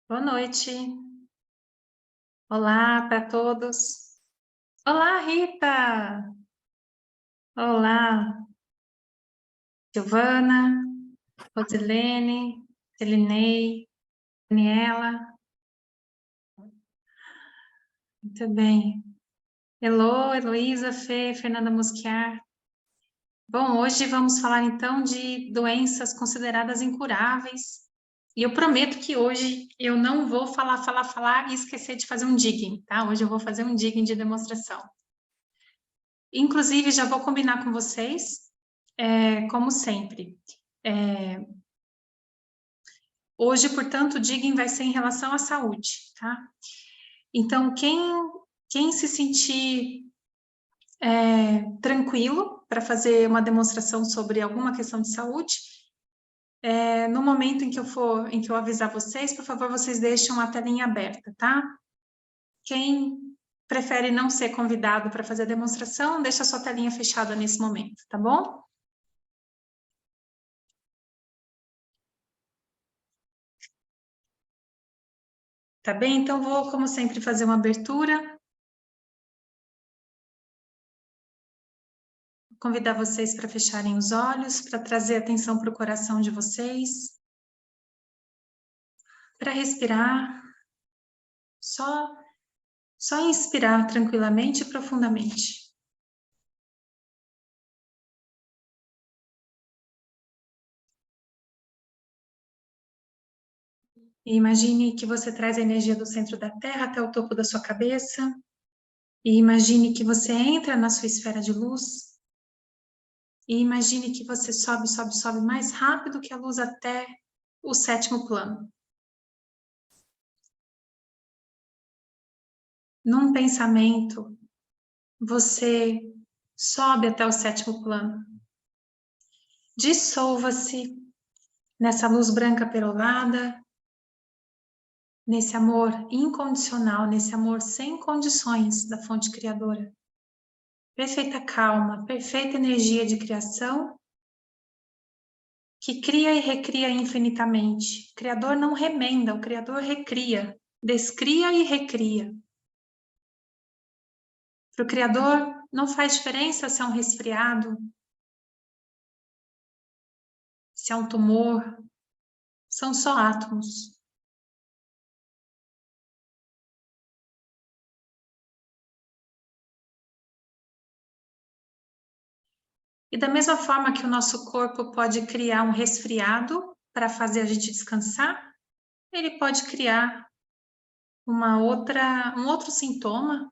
Boa noite. Olá para todos. Olá, Rita. Olá, Silvana, Rosilene, Selinei, Daniela. Muito bem. Elô, Heloísa, Fê, Fernanda Mosquiar. Bom, hoje vamos falar então de doenças consideradas incuráveis. E eu prometo que hoje eu não vou falar e esquecer de fazer um digging, tá? Hoje eu vou fazer um digging de demonstração. Inclusive, já vou combinar com vocês, como sempre. Hoje, portanto, o digging vai ser em relação à saúde, tá? Então, quem se sentir tranquilo para fazer uma demonstração sobre alguma questão de saúde, no momento em que eu avisar vocês, por favor, vocês deixem a telinha aberta, tá? Quem prefere não ser convidado para fazer a demonstração, deixa a sua telinha fechada nesse momento, tá bom? Tá bem? Então, vou, como sempre, fazer uma abertura. Convidar vocês para fecharem os olhos, para trazer atenção para o coração de vocês. Para respirar. Só inspirar tranquilamente e profundamente. E imagine que você traz a energia do centro da Terra até o topo da sua cabeça. E imagine que você entra na sua esfera de luz. E imagine que você sobe, sobe, sobe mais rápido que a luz até o 7º plano. Num pensamento, você sobe até o 7º plano. Dissolva-se nessa luz branca perolada, nesse amor incondicional, nesse amor sem condições da fonte criadora. Perfeita calma, perfeita energia de criação, que cria e recria infinitamente. O Criador não remenda, o Criador recria, descria e recria. Para o Criador não faz diferença se é um resfriado, se é um tumor, são só átomos. E da mesma forma que o nosso corpo pode criar um resfriado para fazer a gente descansar, ele pode criar um outro sintoma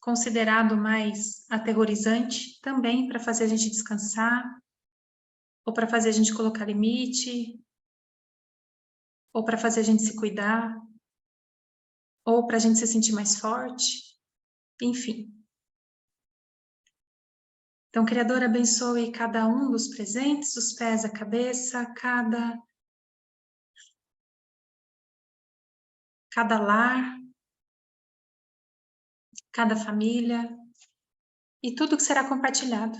considerado mais aterrorizante também para fazer a gente descansar, ou para fazer a gente colocar limite, ou para fazer a gente se cuidar, ou para a gente se sentir mais forte, enfim. Então, o Criador abençoe cada um dos presentes, dos pés à cabeça, cada lar, cada família e tudo que será compartilhado.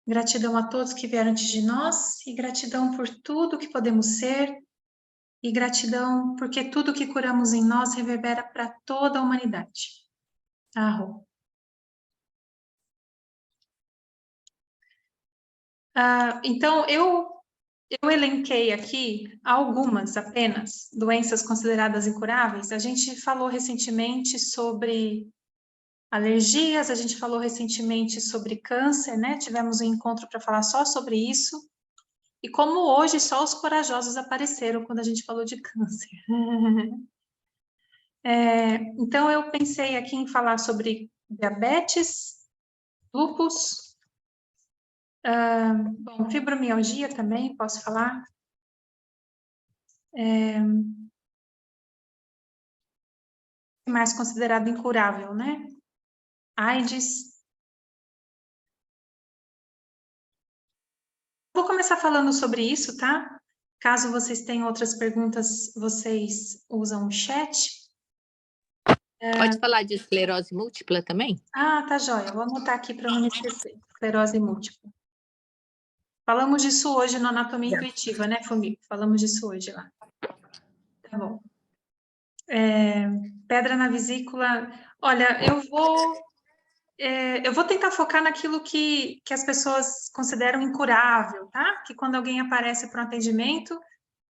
Gratidão a todos que vieram antes de nós e gratidão por tudo que podemos ser e gratidão porque tudo que curamos em nós reverbera para toda a humanidade. Arro. Então, eu elenquei aqui algumas apenas doenças consideradas incuráveis. A gente falou recentemente sobre alergias, a gente falou recentemente sobre câncer, né? Tivemos um encontro para falar só sobre isso. E como hoje só os corajosos apareceram quando a gente falou de câncer. Então, eu pensei aqui em falar sobre diabetes, lúpus, bom, fibromialgia também, posso falar. Mais considerado incurável, né? AIDS. Vou começar falando sobre isso, tá? Caso vocês tenham outras perguntas, vocês usam o chat. Pode falar de esclerose múltipla também? Ah, tá joia. Vou anotar aqui para não me esquecer. Esclerose múltipla. Falamos disso hoje na Anatomia Intuitiva, né, Fumi? Falamos disso hoje lá. Tá bom. Pedra na vesícula. Olha, eu vou tentar focar naquilo que as pessoas consideram incurável, tá? Que quando alguém aparece para um atendimento,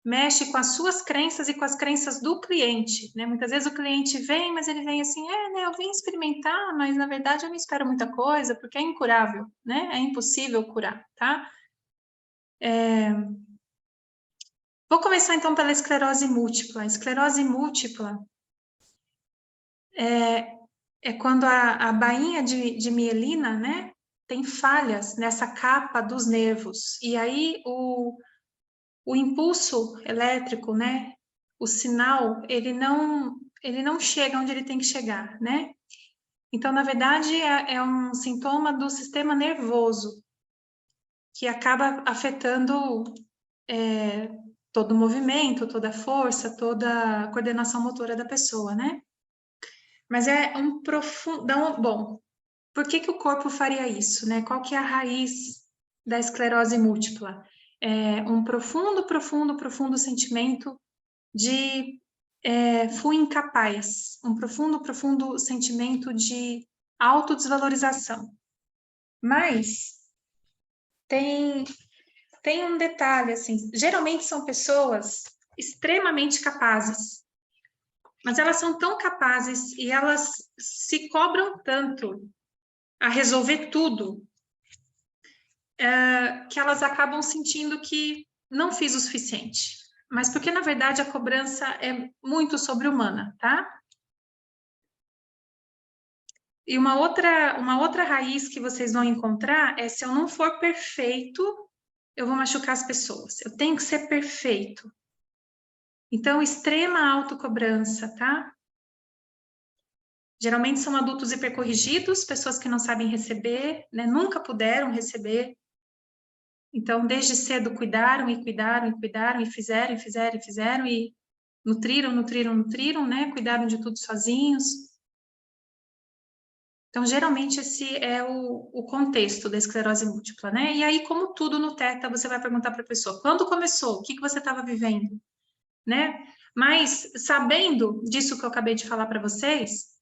mexe com as suas crenças e com as crenças do cliente, né? Muitas vezes o cliente vem, mas ele vem assim, né, eu vim experimentar, mas na verdade eu não espero muita coisa, porque é incurável, né? É impossível curar, tá? Vou começar então pela esclerose múltipla. A esclerose múltipla é quando a bainha de mielina, né, tem falhas nessa capa dos nervos, e aí o impulso elétrico, né, o sinal, ele não chega onde ele tem que chegar, né? Então, na verdade, é um sintoma do sistema nervoso, que acaba afetando todo o movimento, toda a força, toda a coordenação motora da pessoa, né? Mas é um profundo... Bom, por que o corpo faria isso, né? Qual que é a raiz da esclerose múltipla? É um profundo sentimento de fui incapaz, um profundo sentimento de autodesvalorização. Mas tem um detalhe, assim, geralmente são pessoas extremamente capazes, mas elas são tão capazes e elas se cobram tanto a resolver tudo, que elas acabam sentindo que não fiz o suficiente. Mas porque, na verdade, a cobrança é muito sobre-humana, tá? E uma outra raiz que vocês vão encontrar é: se eu não for perfeito, eu vou machucar as pessoas. Eu tenho que ser perfeito. Então, extrema autocobrança, tá? Geralmente são adultos hipercorrigidos, pessoas que não sabem receber, né? Nunca puderam receber. Então, desde cedo cuidaram e fizeram e nutriram, né? Cuidaram de tudo sozinhos. Então, geralmente, esse é o contexto da esclerose múltipla, né? E aí, como tudo no TETA, você vai perguntar para a pessoa: quando começou? O que você estava vivendo? Né? Mas, sabendo disso que eu acabei de falar para vocês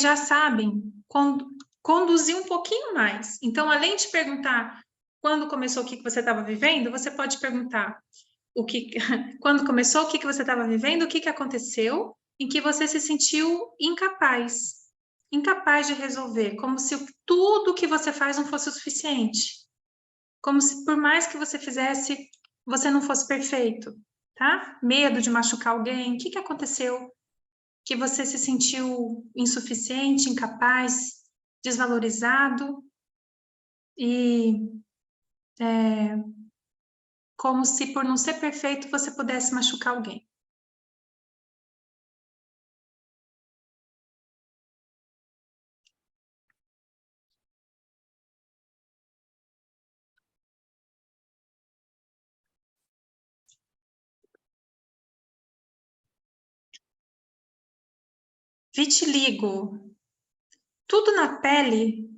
já sabem conduzir um pouquinho mais. Então, além de perguntar quando começou, o que você estava vivendo, você pode perguntar quando começou, o que você estava vivendo, o que aconteceu, em que você se sentiu incapaz de resolver, como se tudo que você faz não fosse o suficiente, como se por mais que você fizesse, você não fosse perfeito, tá? Medo de machucar alguém, o que aconteceu? Que você se sentiu insuficiente, incapaz, desvalorizado e como se por não ser perfeito você pudesse machucar alguém. Vitiligo. Tudo na pele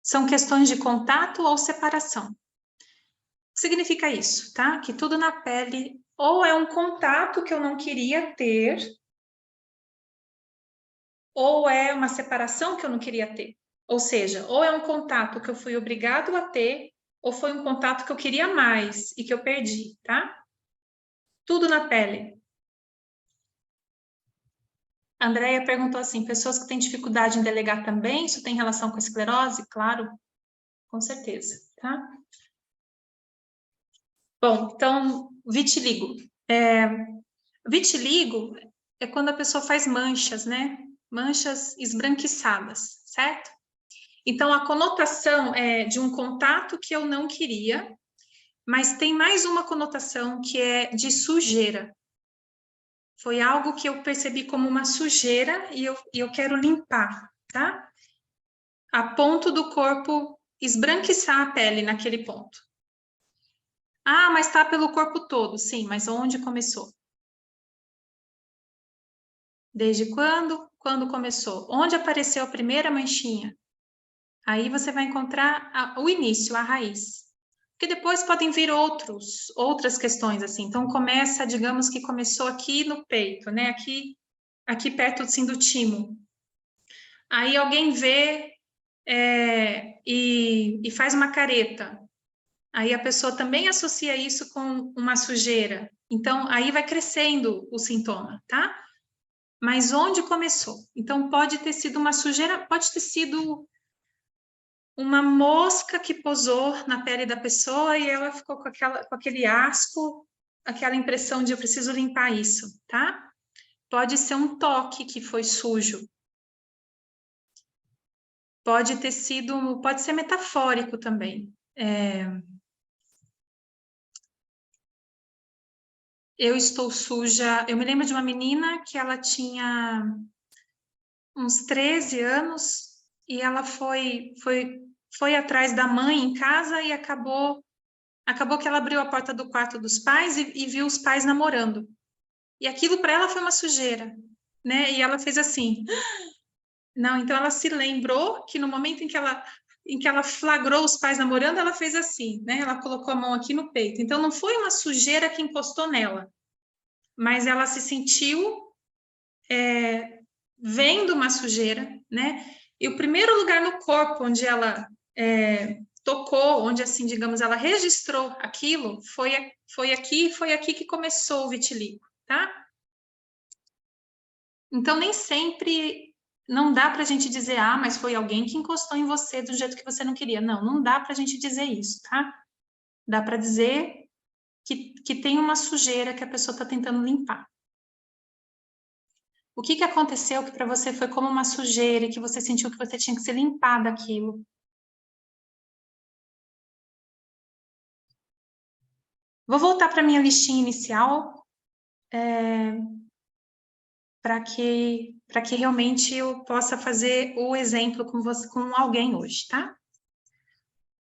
são questões de contato ou separação. O que significa isso, tá? Que tudo na pele ou é um contato que eu não queria ter, ou é uma separação que eu não queria ter. Ou seja, ou é um contato que eu fui obrigado a ter, ou foi um contato que eu queria mais e que eu perdi, tá? Tudo na pele. A Andrea perguntou assim: pessoas que têm dificuldade em delegar também, isso tem relação com a esclerose? Claro, com certeza, tá? Bom, então, vitiligo. Vitiligo é quando a pessoa faz manchas, né? Manchas esbranquiçadas, certo? Então, a conotação é de um contato que eu não queria, mas tem mais uma conotação que é de sujeira. Foi algo que eu percebi como uma sujeira e eu quero limpar, tá? A ponto do corpo esbranquiçar a pele naquele ponto. Ah, mas tá pelo corpo todo. Sim, mas onde começou? Desde quando? Quando começou? Onde apareceu a primeira manchinha? Aí você vai encontrar o início, a raiz. Porque depois podem vir outras questões, assim. Então, começa, digamos que começou aqui no peito, né? Aqui perto, assim, do timo. Aí alguém vê e faz uma careta. Aí a pessoa também associa isso com uma sujeira. Então, aí vai crescendo o sintoma, tá? Mas onde começou? Então, pode ter sido uma sujeira, pode ter sido uma mosca que pousou na pele da pessoa e ela ficou com aquele asco, aquela impressão de eu preciso limpar isso, tá? Pode ser um toque que foi sujo. Pode ser metafórico também. Eu estou suja. Eu me lembro de uma menina que ela tinha uns 13 anos e ela foi atrás da mãe em casa e acabou que ela abriu a porta do quarto dos pais e viu os pais namorando. E aquilo para ela foi uma sujeira, né? E ela fez assim. Não, então ela se lembrou que no momento em que ela flagrou os pais namorando, ela fez assim, né? Ela colocou a mão aqui no peito. Então não foi uma sujeira que encostou nela, mas ela se sentiu vendo uma sujeira, né? E o primeiro lugar no corpo onde ela tocou, onde assim, digamos, ela registrou aquilo, foi aqui que começou o vitiligo, tá? Então nem sempre não dá para a gente dizer, mas foi alguém que encostou em você do jeito que você não queria. Não, não dá para a gente dizer isso, tá? Dá para dizer que tem uma sujeira que a pessoa está tentando limpar. O que aconteceu que para você foi como uma sujeira e que você sentiu que você tinha que se limpar daquilo? Vou voltar para minha listinha inicial para que realmente eu possa fazer o exemplo com você, com alguém hoje, tá?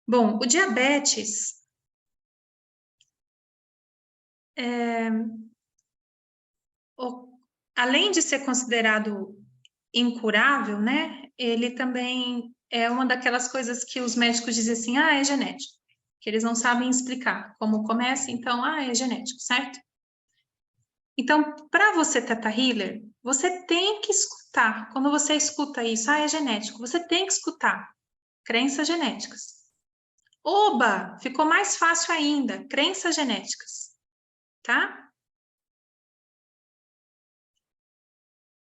Bom, o diabetes além de ser considerado incurável, né? Ele também é uma daquelas coisas que os médicos dizem assim, é genético, que eles não sabem explicar como começa, então, é genético, certo? Então, para você, Teta Healer, você tem que escutar. Quando você escuta isso, é genético, você tem que escutar crenças genéticas. Oba, ficou mais fácil ainda, crenças genéticas, tá?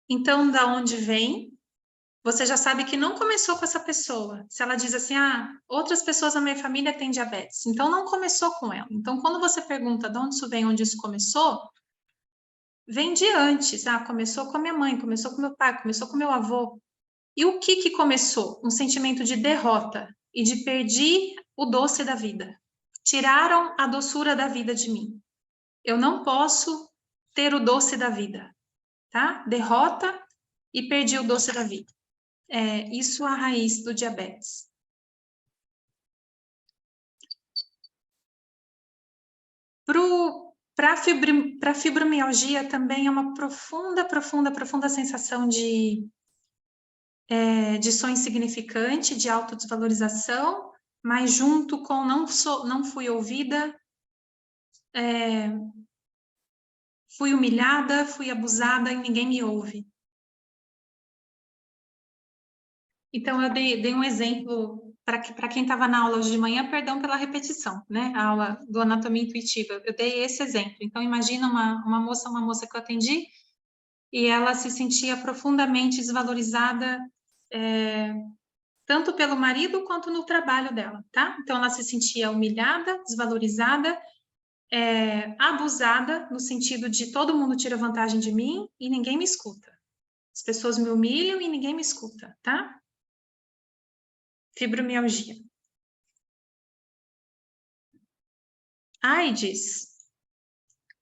Então, da onde vem? Você já sabe que não começou com essa pessoa. Se ela diz assim, outras pessoas da minha família têm diabetes, então não começou com ela. Então, quando você pergunta de onde isso vem, onde isso começou, vem de antes. Começou com a minha mãe, começou com meu pai, começou com meu avô. E o que começou? Um sentimento de derrota e de perdi o doce da vida. Tiraram a doçura da vida de mim. Eu não posso ter o doce da vida, tá? Derrota e perdi o doce da vida. Isso é a raiz do diabetes. Para a fibromialgia também é uma profunda sensação de sonho insignificante, de autodesvalorização, mas junto com não fui ouvida, fui humilhada, fui abusada e ninguém me ouve. Então, eu dei um exemplo para quem estava na aula hoje de manhã, perdão pela repetição, né? A aula do anatomia intuitiva. Eu dei esse exemplo. Então, imagina uma moça que eu atendi e ela se sentia profundamente desvalorizada, tanto pelo marido quanto no trabalho dela, tá? Então, ela se sentia humilhada, desvalorizada, abusada, no sentido de todo mundo tira vantagem de mim e ninguém me escuta. As pessoas me humilham e ninguém me escuta, tá? Fibromialgia. AIDS,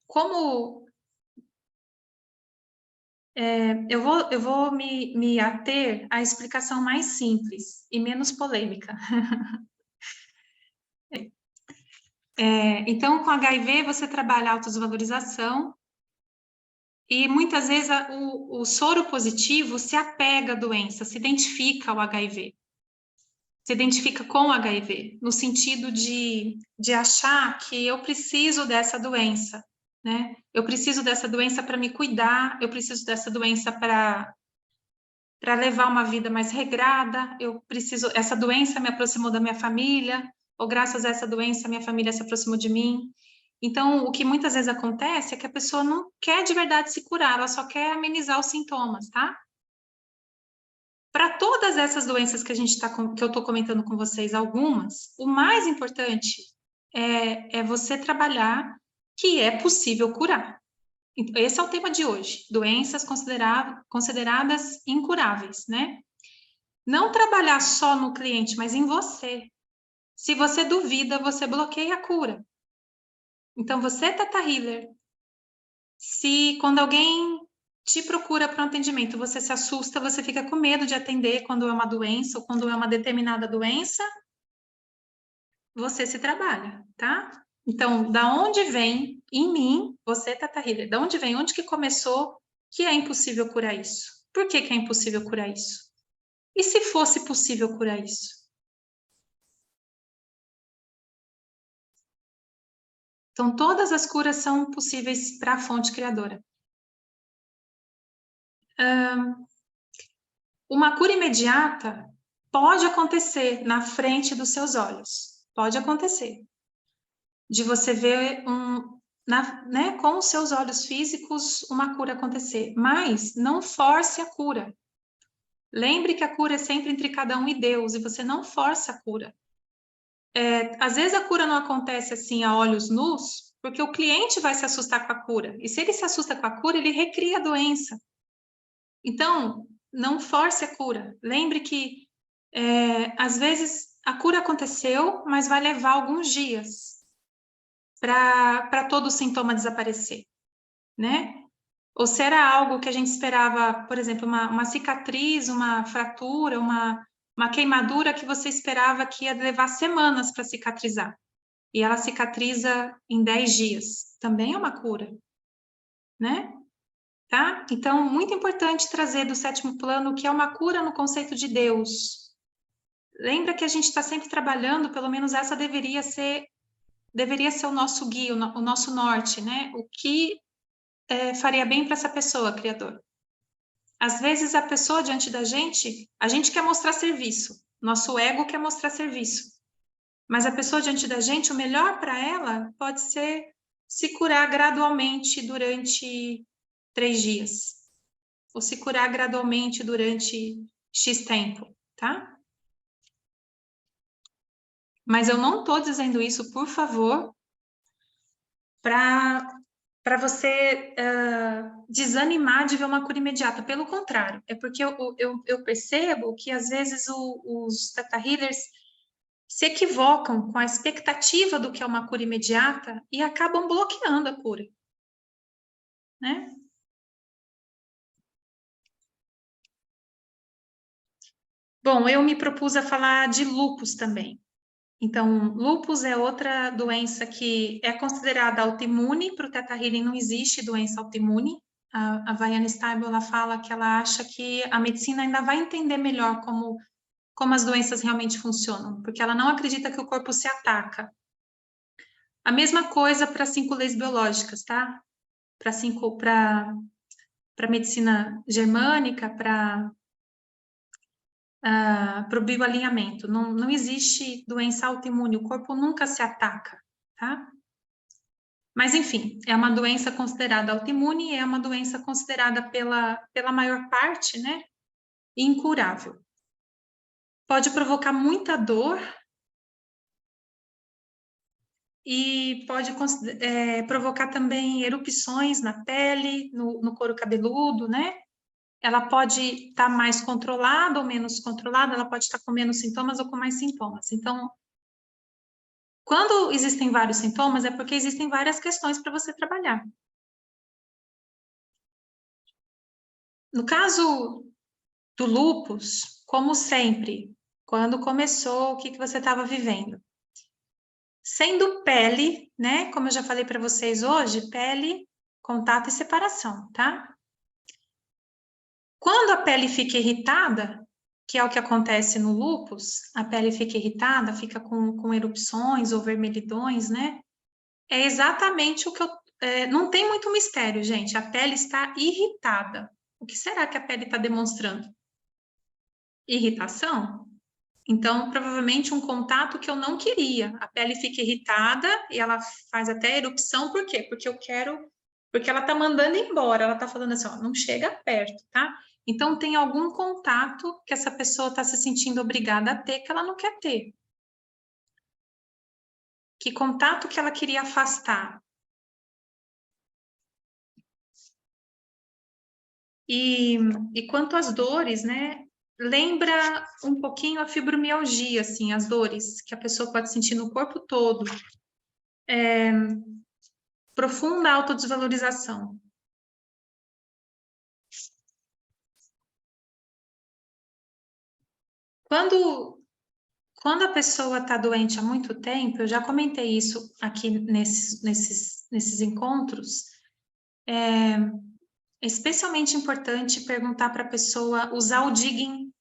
como eu vou me ater à explicação mais simples e menos polêmica. Então, com HIV, você trabalha a autodesvalorização e muitas vezes o soro positivo se apega à doença, se identifica ao HIV. se identifica com o HIV, no sentido de achar que eu preciso dessa doença, né? Eu preciso dessa doença para me cuidar, eu preciso dessa doença para levar uma vida mais regrada, essa doença me aproximou da minha família, ou graças a essa doença minha família se aproximou de mim. Então, o que muitas vezes acontece é que a pessoa não quer de verdade se curar, ela só quer amenizar os sintomas, tá? Para todas essas doenças que que eu estou comentando com vocês, algumas, o mais importante é você trabalhar que é possível curar. Esse é o tema de hoje, doenças consideradas incuráveis, né? Não trabalhar só no cliente, mas em você. Se você duvida, você bloqueia a cura. Então, você, Tata Healer, se quando alguém te procura para um atendimento, você se assusta, você fica com medo de atender quando é uma doença ou quando é uma determinada doença, você se trabalha, tá? Então, da onde vem em mim, você, Tata Healer, da onde vem, onde que começou que é impossível curar isso? Por que é impossível curar isso? E se fosse possível curar isso? Então, todas as curas são possíveis para a fonte criadora. Uma cura imediata pode acontecer na frente dos seus olhos. Pode acontecer. De você ver com os seus olhos físicos uma cura acontecer. Mas não force a cura. Lembre que a cura é sempre entre cada um e Deus, e você não força a cura. Às vezes a cura não acontece assim a olhos nus, porque o cliente vai se assustar com a cura. E se ele se assusta com a cura, ele recria a doença. Então, não force a cura. Lembre que, às vezes, a cura aconteceu, mas vai levar alguns dias para todo o sintoma desaparecer, né? Ou se era algo que a gente esperava, por exemplo, uma cicatriz, uma fratura, uma queimadura que você esperava que ia levar semanas para cicatrizar. E ela cicatriza em 10 dias. Também é uma cura, né? Tá? Então, muito importante trazer do sétimo plano o que é uma cura no conceito de Deus. Lembra que a gente está sempre trabalhando, pelo menos essa deveria ser o nosso guia, o nosso norte, né? O que faria bem para essa pessoa, Criador. Às vezes a pessoa diante da gente, a gente quer mostrar serviço, nosso ego quer mostrar serviço. Mas a pessoa diante da gente, o melhor para ela pode ser se curar gradualmente durante 3 dias. Ou se curar gradualmente durante X tempo, tá? Mas eu não estou dizendo isso, por favor, para você desanimar de ver uma cura imediata. Pelo contrário, é porque eu percebo que às vezes os Theta Healers se equivocam com a expectativa do que é uma cura imediata e acabam bloqueando a cura, né? Bom, eu me propus a falar de lúpus também. Então, lúpus é outra doença que é considerada autoimune. Para o Theta Healing não existe doença autoimune. A Vianne Stibel, ela fala que ela acha que a medicina ainda vai entender melhor como as doenças realmente funcionam, porque ela não acredita que o corpo se ataca. A mesma coisa para 5 leis biológicas, tá? Para medicina germânica, para o bioalinhamento. Não existe doença autoimune, o corpo nunca se ataca, tá? Mas, enfim, é uma doença considerada autoimune e é uma doença considerada pela maior parte, né, incurável. Pode provocar muita dor e pode provocar também erupções na pele, no couro cabeludo, né? Ela pode estar mais controlada ou menos controlada, ela pode estar com menos sintomas ou com mais sintomas. Então, quando existem vários sintomas, é porque existem várias questões para você trabalhar. No caso do lúpus, como sempre, quando começou, o que você estava vivendo? Sendo pele, né? Como eu já falei para vocês hoje, pele, contato e separação, tá? Quando a pele fica irritada, que é o que acontece no lúpus, a pele fica irritada, fica com erupções ou vermelhidões, né? É exatamente o que eu... não tem muito mistério, gente. A pele está irritada. O que será que a pele está demonstrando? Irritação? Então, provavelmente um contato que eu não queria. A pele fica irritada e ela faz até erupção. Por quê? Porque eu quero... Porque ela está mandando embora. Ela está falando assim, ó, não chega perto, tá? Então, tem algum contato que essa pessoa está se sentindo obrigada a ter que ela não quer ter. Que contato que ela queria afastar? E quanto às dores, né? Lembra um pouquinho a fibromialgia, assim, as dores que a pessoa pode sentir no corpo todo. Profunda autodesvalorização. Quando a pessoa está doente há muito tempo, eu já comentei isso aqui nesses encontros, é especialmente importante perguntar para a pessoa usar o digging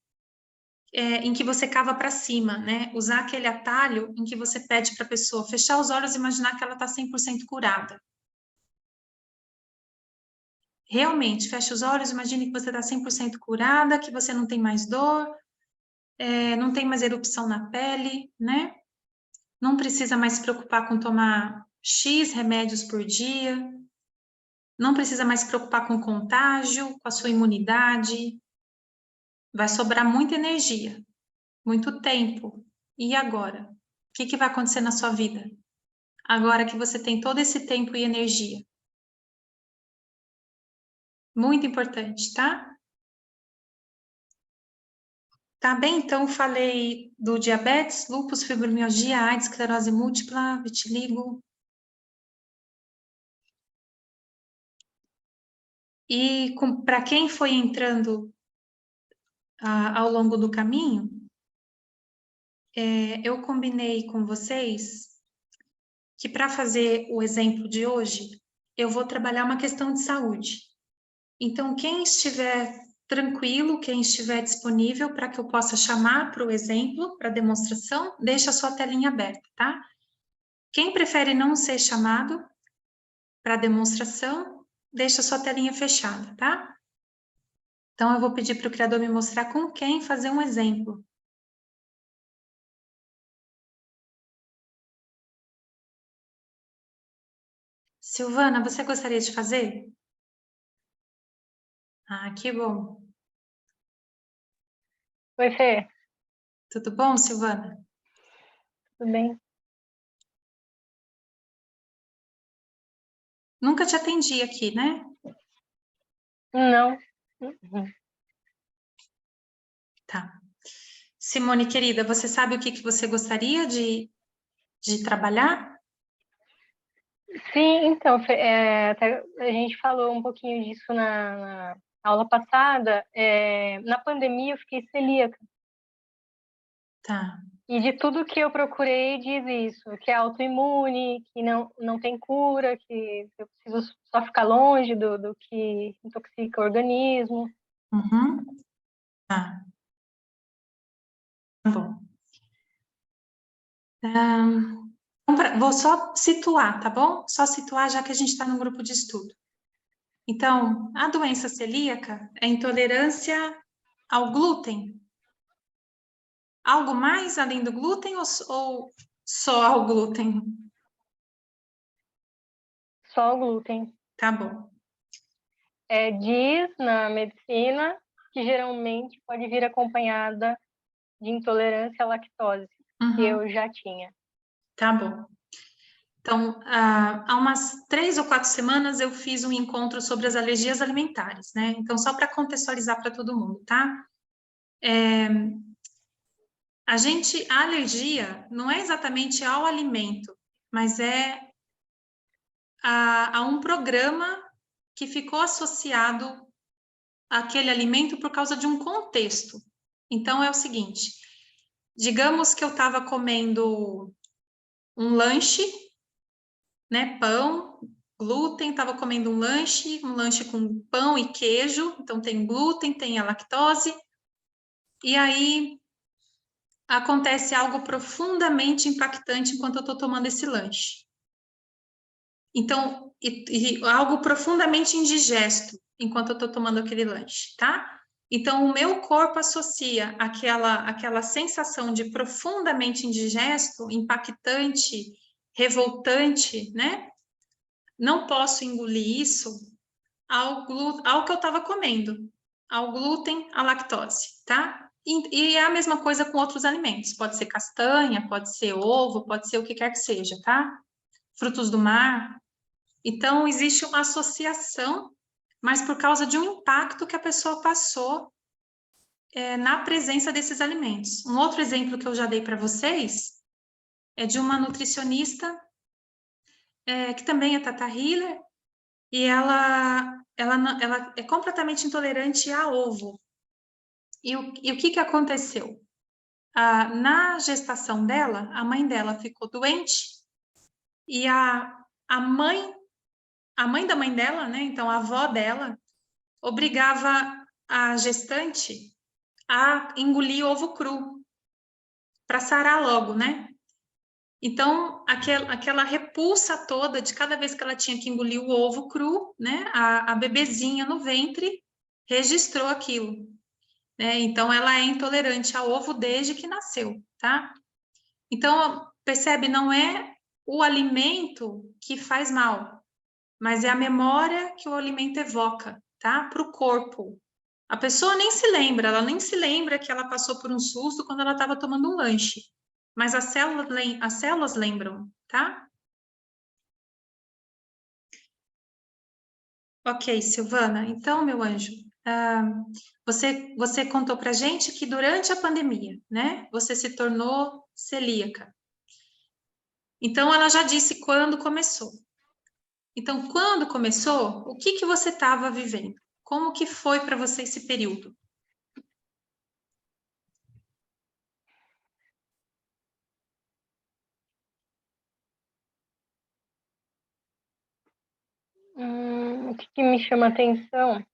em que você cava para cima, né? Usar aquele atalho em que você pede para a pessoa fechar os olhos e imaginar que ela está 100% curada. Realmente, fecha os olhos, imagine que você está 100% curada, que você não tem mais dor, não tem mais erupção na pele, né? Não precisa mais se preocupar com tomar X remédios por dia, não precisa mais se preocupar com contágio, com a sua imunidade. Vai sobrar muita energia, muito tempo. E agora? O que vai acontecer na sua vida? Agora que você tem todo esse tempo e energia. Muito importante, tá? Tá bem, então falei do diabetes, lúpus, fibromialgia, AIDS, esclerose múltipla, vitiligo. E para quem foi entrando ao longo do caminho, eu combinei com vocês que para fazer o exemplo de hoje, eu vou trabalhar uma questão de saúde. Então, quem estiver tranquilo, quem estiver disponível para que eu possa chamar para o exemplo, para a demonstração, deixa a sua telinha aberta, tá? Quem prefere não ser chamado para a demonstração, deixa a sua telinha fechada, tá? Então, eu vou pedir para o criador me mostrar com quem fazer um exemplo. Silvana, você gostaria de fazer? Ah, que bom. Oi, Fê. Tudo bom, Silvana? Tudo bem? Nunca te atendi aqui, né? Não. Tá. Simone, querida, você sabe o que você gostaria de trabalhar? Sim, então, Fê, até a gente falou um pouquinho disso na aula passada. Na pandemia eu fiquei celíaca. Tá. E de tudo que eu procurei diz isso, que é autoimune, que não tem cura, que eu preciso só ficar longe do que intoxica o organismo. Uhum. Tá. Tá bom. Vou só situar, tá bom? Só situar, já que a gente está num grupo de estudo. Então, a doença celíaca é intolerância ao glúten. Algo mais além do glúten ou só ao glúten? Só o glúten. Tá bom. Diz na medicina que geralmente pode vir acompanhada de intolerância à lactose, que eu já tinha. Tá bom. Então, há umas 3 ou 4 semanas eu fiz um encontro sobre as alergias alimentares, né? Então, só para contextualizar para todo mundo, tá? A alergia não é exatamente ao alimento, mas é a um programa que ficou associado àquele alimento por causa de um contexto. Então, é o seguinte, digamos que eu estava comendo um lanche, né, pão, glúten, estava comendo um lanche com pão e queijo, então tem glúten, tem a lactose, e aí acontece algo profundamente impactante enquanto eu estou tomando esse lanche. Então, algo profundamente indigesto enquanto eu estou tomando aquele lanche, tá? Então, o meu corpo associa aquela sensação de profundamente indigesto, impactante, revoltante, né? Não posso engolir isso ao que eu estava comendo, ao glúten, à lactose, tá? E é a mesma coisa com outros alimentos. Pode ser castanha, pode ser ovo, pode ser o que quer que seja, tá? Frutos do mar. Então, existe uma associação, mas por causa de um impacto que a pessoa passou na presença desses alimentos. Um outro exemplo que eu já dei para vocês é de uma nutricionista que também é Tata Healer, e ela é completamente intolerante a ovo. E o que aconteceu? Na gestação dela, a mãe dela ficou doente e a mãe da mãe dela, né? Então a avó dela obrigava a gestante a engolir ovo cru para sarar logo, né? Então aquela repulsa toda de cada vez que ela tinha que engolir o ovo cru, né? A bebezinha no ventre registrou aquilo. Então, ela é intolerante ao ovo desde que nasceu, tá? Então, percebe, não é o alimento que faz mal, mas é a memória que o alimento evoca, tá? Para o corpo. A pessoa nem se lembra, ela nem se lembra que ela passou por um susto quando ela estava tomando um lanche, mas as células lembram, tá? Ok, Silvana. Então, meu anjo, você contou para gente que durante a pandemia, né, você se tornou celíaca. Então, ela já disse quando começou. Então, quando começou, o que você estava vivendo? Como que foi para você esse período? O que me chama atenção?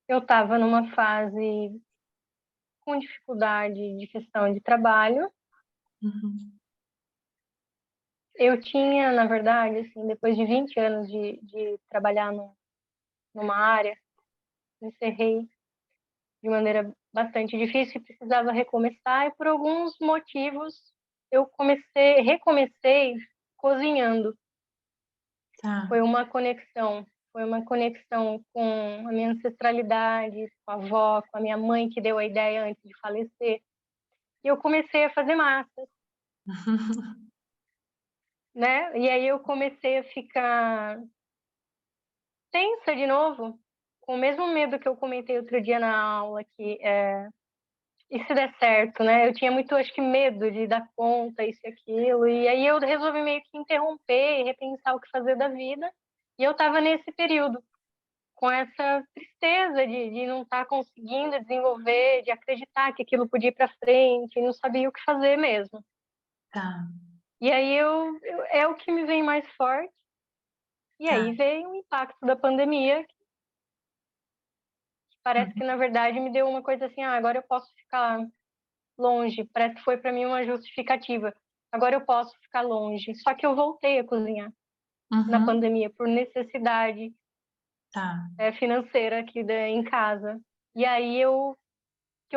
Eu estava numa fase com dificuldade de questão de trabalho. Uhum. Eu tinha, na verdade, assim, depois de 20 anos de trabalhar numa área, encerrei de maneira bastante difícil e precisava recomeçar, e por alguns motivos eu recomecei cozinhando. Tá. Foi uma conexão com a minha ancestralidade, com a avó, com a minha mãe, que deu a ideia antes de falecer. E eu comecei a fazer massas, né? E aí eu comecei a ficar tensa de novo, com o mesmo medo que eu comentei outro dia na aula, que e se der certo, né? Eu tinha muito, acho que, medo de dar conta, isso e aquilo. E aí eu resolvi meio que interromper e repensar o que fazer da vida. E eu estava nesse período, com essa tristeza de não estar conseguindo desenvolver, de acreditar que aquilo podia ir para frente, e não sabia o que fazer mesmo. Tá. E aí é o que me vem mais forte. E Tá. aí veio o impacto da pandemia, que parece que, na verdade, me deu uma coisa assim, agora eu posso ficar longe. Parece que foi para mim uma justificativa. Agora eu posso ficar longe. Só que eu voltei a cozinhar na Uhum. pandemia por necessidade Tá. financeira aqui em casa. E aí eu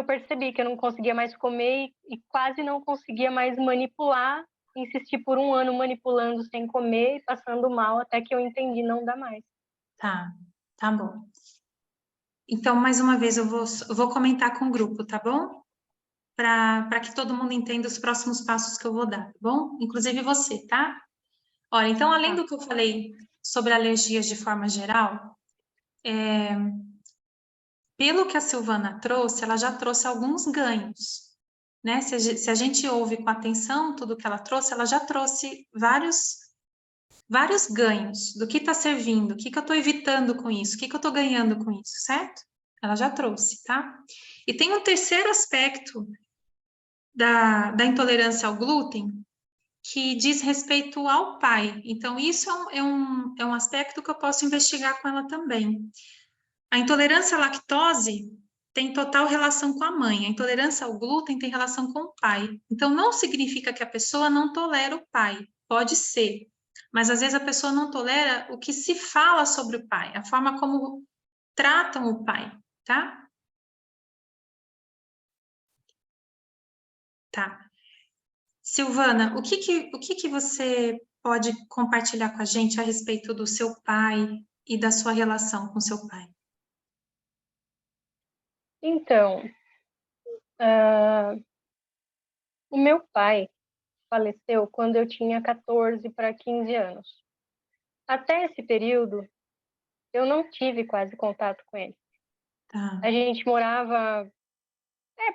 percebi que eu não conseguia mais comer e quase não conseguia mais manipular. Insisti por um ano manipulando sem comer e passando mal, até que eu entendi, não dá mais. Tá. Tá bom. Então, mais uma vez, eu vou comentar com o grupo, tá bom? Para que todo mundo entenda os próximos passos que eu vou dar, tá bom? Inclusive você, tá? Olha, então, além Tá. do que eu falei sobre alergias de forma geral, pelo que a Silvana trouxe, ela já trouxe alguns ganhos, né? Se a gente ouve com atenção tudo que ela trouxe, ela já trouxe vários ganhos do que está servindo, o que eu estou evitando com isso, o que eu estou ganhando com isso, certo? Ela já trouxe, tá? E tem um terceiro aspecto da intolerância ao glúten, que diz respeito ao pai. Então, isso é um aspecto que eu posso investigar com ela também. A intolerância à lactose tem total relação com a mãe. A intolerância ao glúten tem relação com o pai. Então, não significa que a pessoa não tolera o pai. Pode ser. Mas, às vezes, a pessoa não tolera o que se fala sobre o pai, a forma como tratam o pai, tá? Tá. Silvana, o que você pode compartilhar com a gente a respeito do seu pai e da sua relação com seu pai? Então, o meu pai faleceu quando eu tinha 14 para 15 anos. Até esse período, eu não tive quase contato com ele. Tá. A gente morava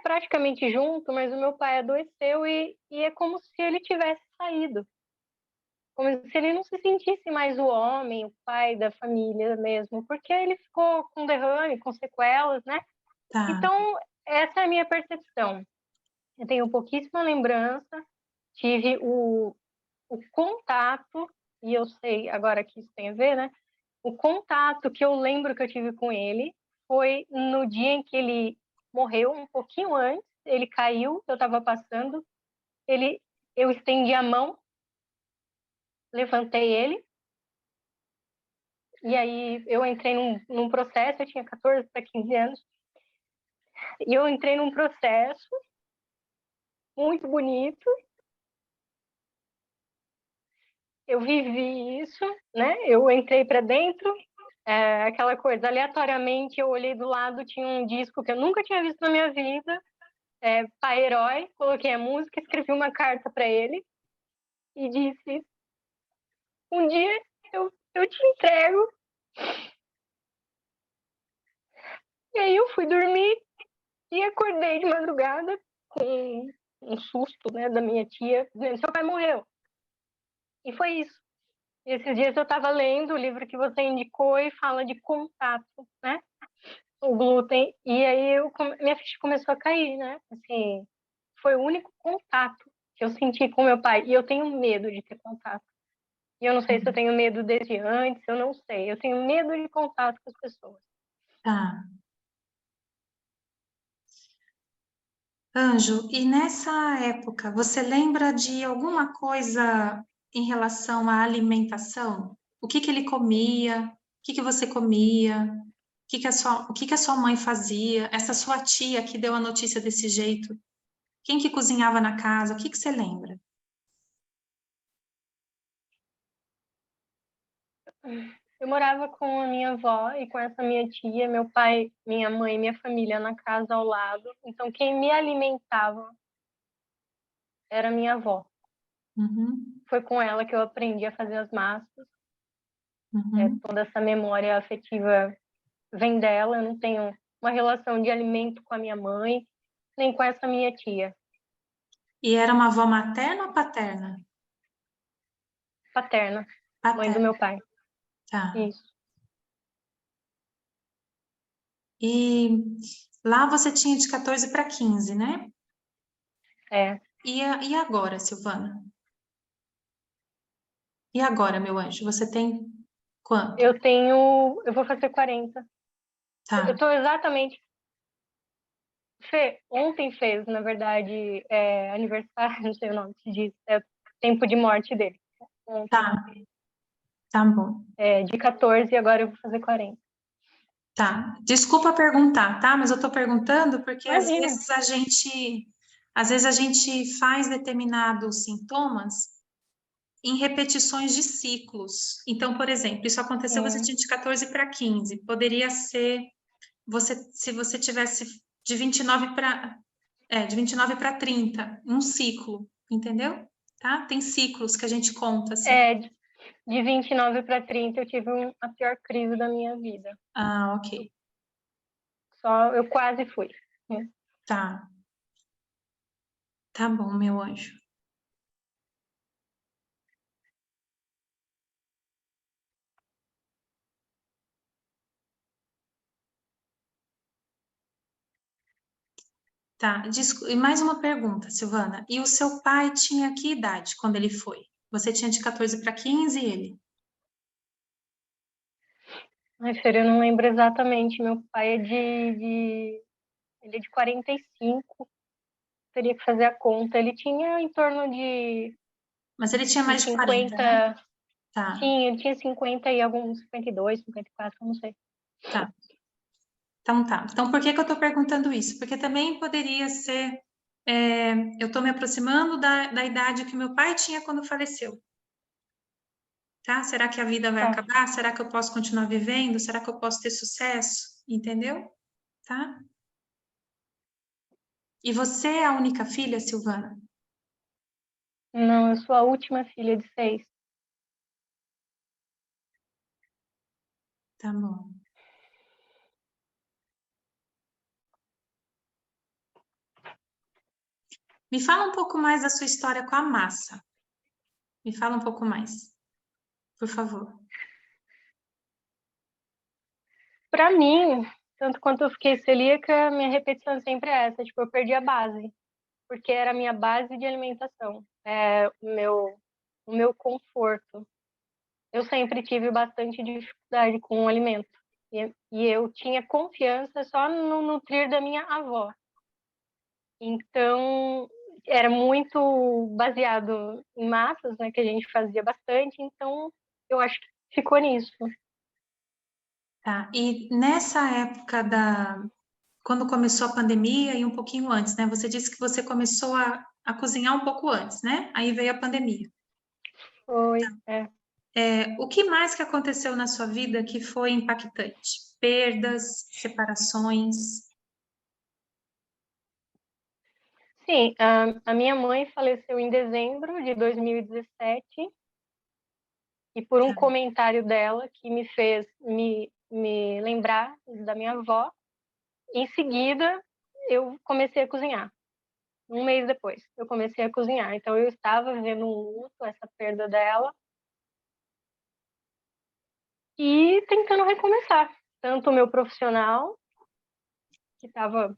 praticamente junto, mas o meu pai adoeceu e é como se ele tivesse saído. Como se ele não se sentisse mais o homem, o pai da família mesmo, porque ele ficou com derrame, com sequelas, né? Tá. Então, essa é a minha percepção. Eu tenho pouquíssima lembrança, tive o contato, e eu sei agora que isso tem a ver, né? O contato que eu lembro que eu tive com ele foi no dia em que ele morreu, um pouquinho antes, ele caiu, eu estava passando, eu estendi a mão, levantei ele, e aí eu entrei num processo, eu tinha 14 para 15 anos, e eu entrei num processo muito bonito, eu vivi isso, né? Eu entrei para dentro, aquela coisa, aleatoriamente eu olhei do lado, tinha um disco que eu nunca tinha visto na minha vida, Pai Herói, coloquei a música, escrevi uma carta para ele e disse: um dia eu te entrego. E aí eu fui dormir e acordei de madrugada com um susto, né, da minha tia, dizendo: seu pai morreu. E foi isso. E esses dias eu estava lendo o livro que você indicou e fala de contato, né? O glúten. E aí minha ficha começou a cair, né? Assim, foi o único contato que eu senti com meu pai. E eu tenho medo de ter contato. E eu não sei se eu tenho medo desde antes, eu não sei. Eu tenho medo de contato com as pessoas. Tá. Anjo, e nessa época, você lembra de alguma coisa em relação à alimentação? O que ele comia? O que você comia? O que a sua mãe fazia? Essa sua tia que deu a notícia desse jeito? Quem que cozinhava na casa? O que você lembra? Eu morava com a minha avó e com essa minha tia, meu pai, minha mãe e minha família na casa ao lado. Então, quem me alimentava era minha avó. Uhum, Foi com ela que eu aprendi a fazer as massas. uhum. Toda essa memória afetiva vem dela. Eu não tenho uma relação de alimento com a minha mãe, nem com essa minha tia. E era uma avó materna ou paterna? Paterna, mãe do Paterna, meu pai. tá. Isso. E lá você tinha de 14 para 15, né? É. E agora, Silvana? E agora, meu anjo? Você tem quanto? Eu vou fazer 40. Eu Tá, tô exatamente. Ontem fez, na verdade, aniversário, não sei o nome que se diz, é o tempo de morte dele. Ontem. tá, tá bom. De 14 e agora eu vou fazer 40. Tá. Desculpa perguntar, tá? Mas eu tô perguntando porque Imagina. às vezes a gente faz determinados sintomas em repetições de ciclos. Então, por exemplo, isso aconteceu, você tinha de 14 para 15. Poderia ser se você tivesse de 29 para 30, um ciclo, entendeu? Tá? Tem ciclos que a gente conta assim. De 29 para 30 eu tive a pior crise da minha vida. Ah, ok. Eu quase fui. Tá. Tá bom, meu anjo. Tá, e mais uma pergunta, Silvana. E o seu pai tinha que idade quando ele foi? Você tinha de 14 para 15 e ele? Ai, Fer, eu não lembro exatamente. Meu pai ele é de 45. Teria que fazer a conta. Ele tinha em torno Mas ele tinha de mais de 40, né? 50. Tá, Sim, ele tinha 50 e alguns 52, 54, eu não sei. tá. Então tá. Então por que que eu tô perguntando isso? Porque também poderia ser, eu tô me aproximando da idade que meu pai tinha quando faleceu, tá? Será que a vida vai Tá. acabar? Será que eu posso continuar vivendo? Será que eu posso ter sucesso? Entendeu? Tá? E você é a única filha, Silvana? Não, eu sou a última filha de 6. Tá bom. Me fala um pouco mais da sua história com a massa. Me fala um pouco mais, por favor. Pra mim, tanto quanto eu fiquei celíaca, minha repetição sempre é essa, tipo, eu perdi a base, porque era a minha base de alimentação, o meu conforto. Eu sempre tive bastante dificuldade com o alimento, e eu tinha confiança só no nutrir da minha avó. Então, era muito baseado em massas, né, que a gente fazia bastante, então eu acho que ficou nisso. Tá. E nessa época quando começou a pandemia e um pouquinho antes, né? Você disse que você começou a cozinhar um pouco antes, né? Aí veio a pandemia. Foi, O que mais que aconteceu na sua vida que foi impactante? Perdas, separações? Sim, a minha mãe faleceu em dezembro de 2017 e por um Tá. comentário dela que me fez me lembrar da minha avó, em seguida eu comecei a cozinhar. Um mês depois, eu comecei a cozinhar. Então eu estava vivendo um luto, essa perda dela, e tentando recomeçar. Tanto o meu profissional, que estava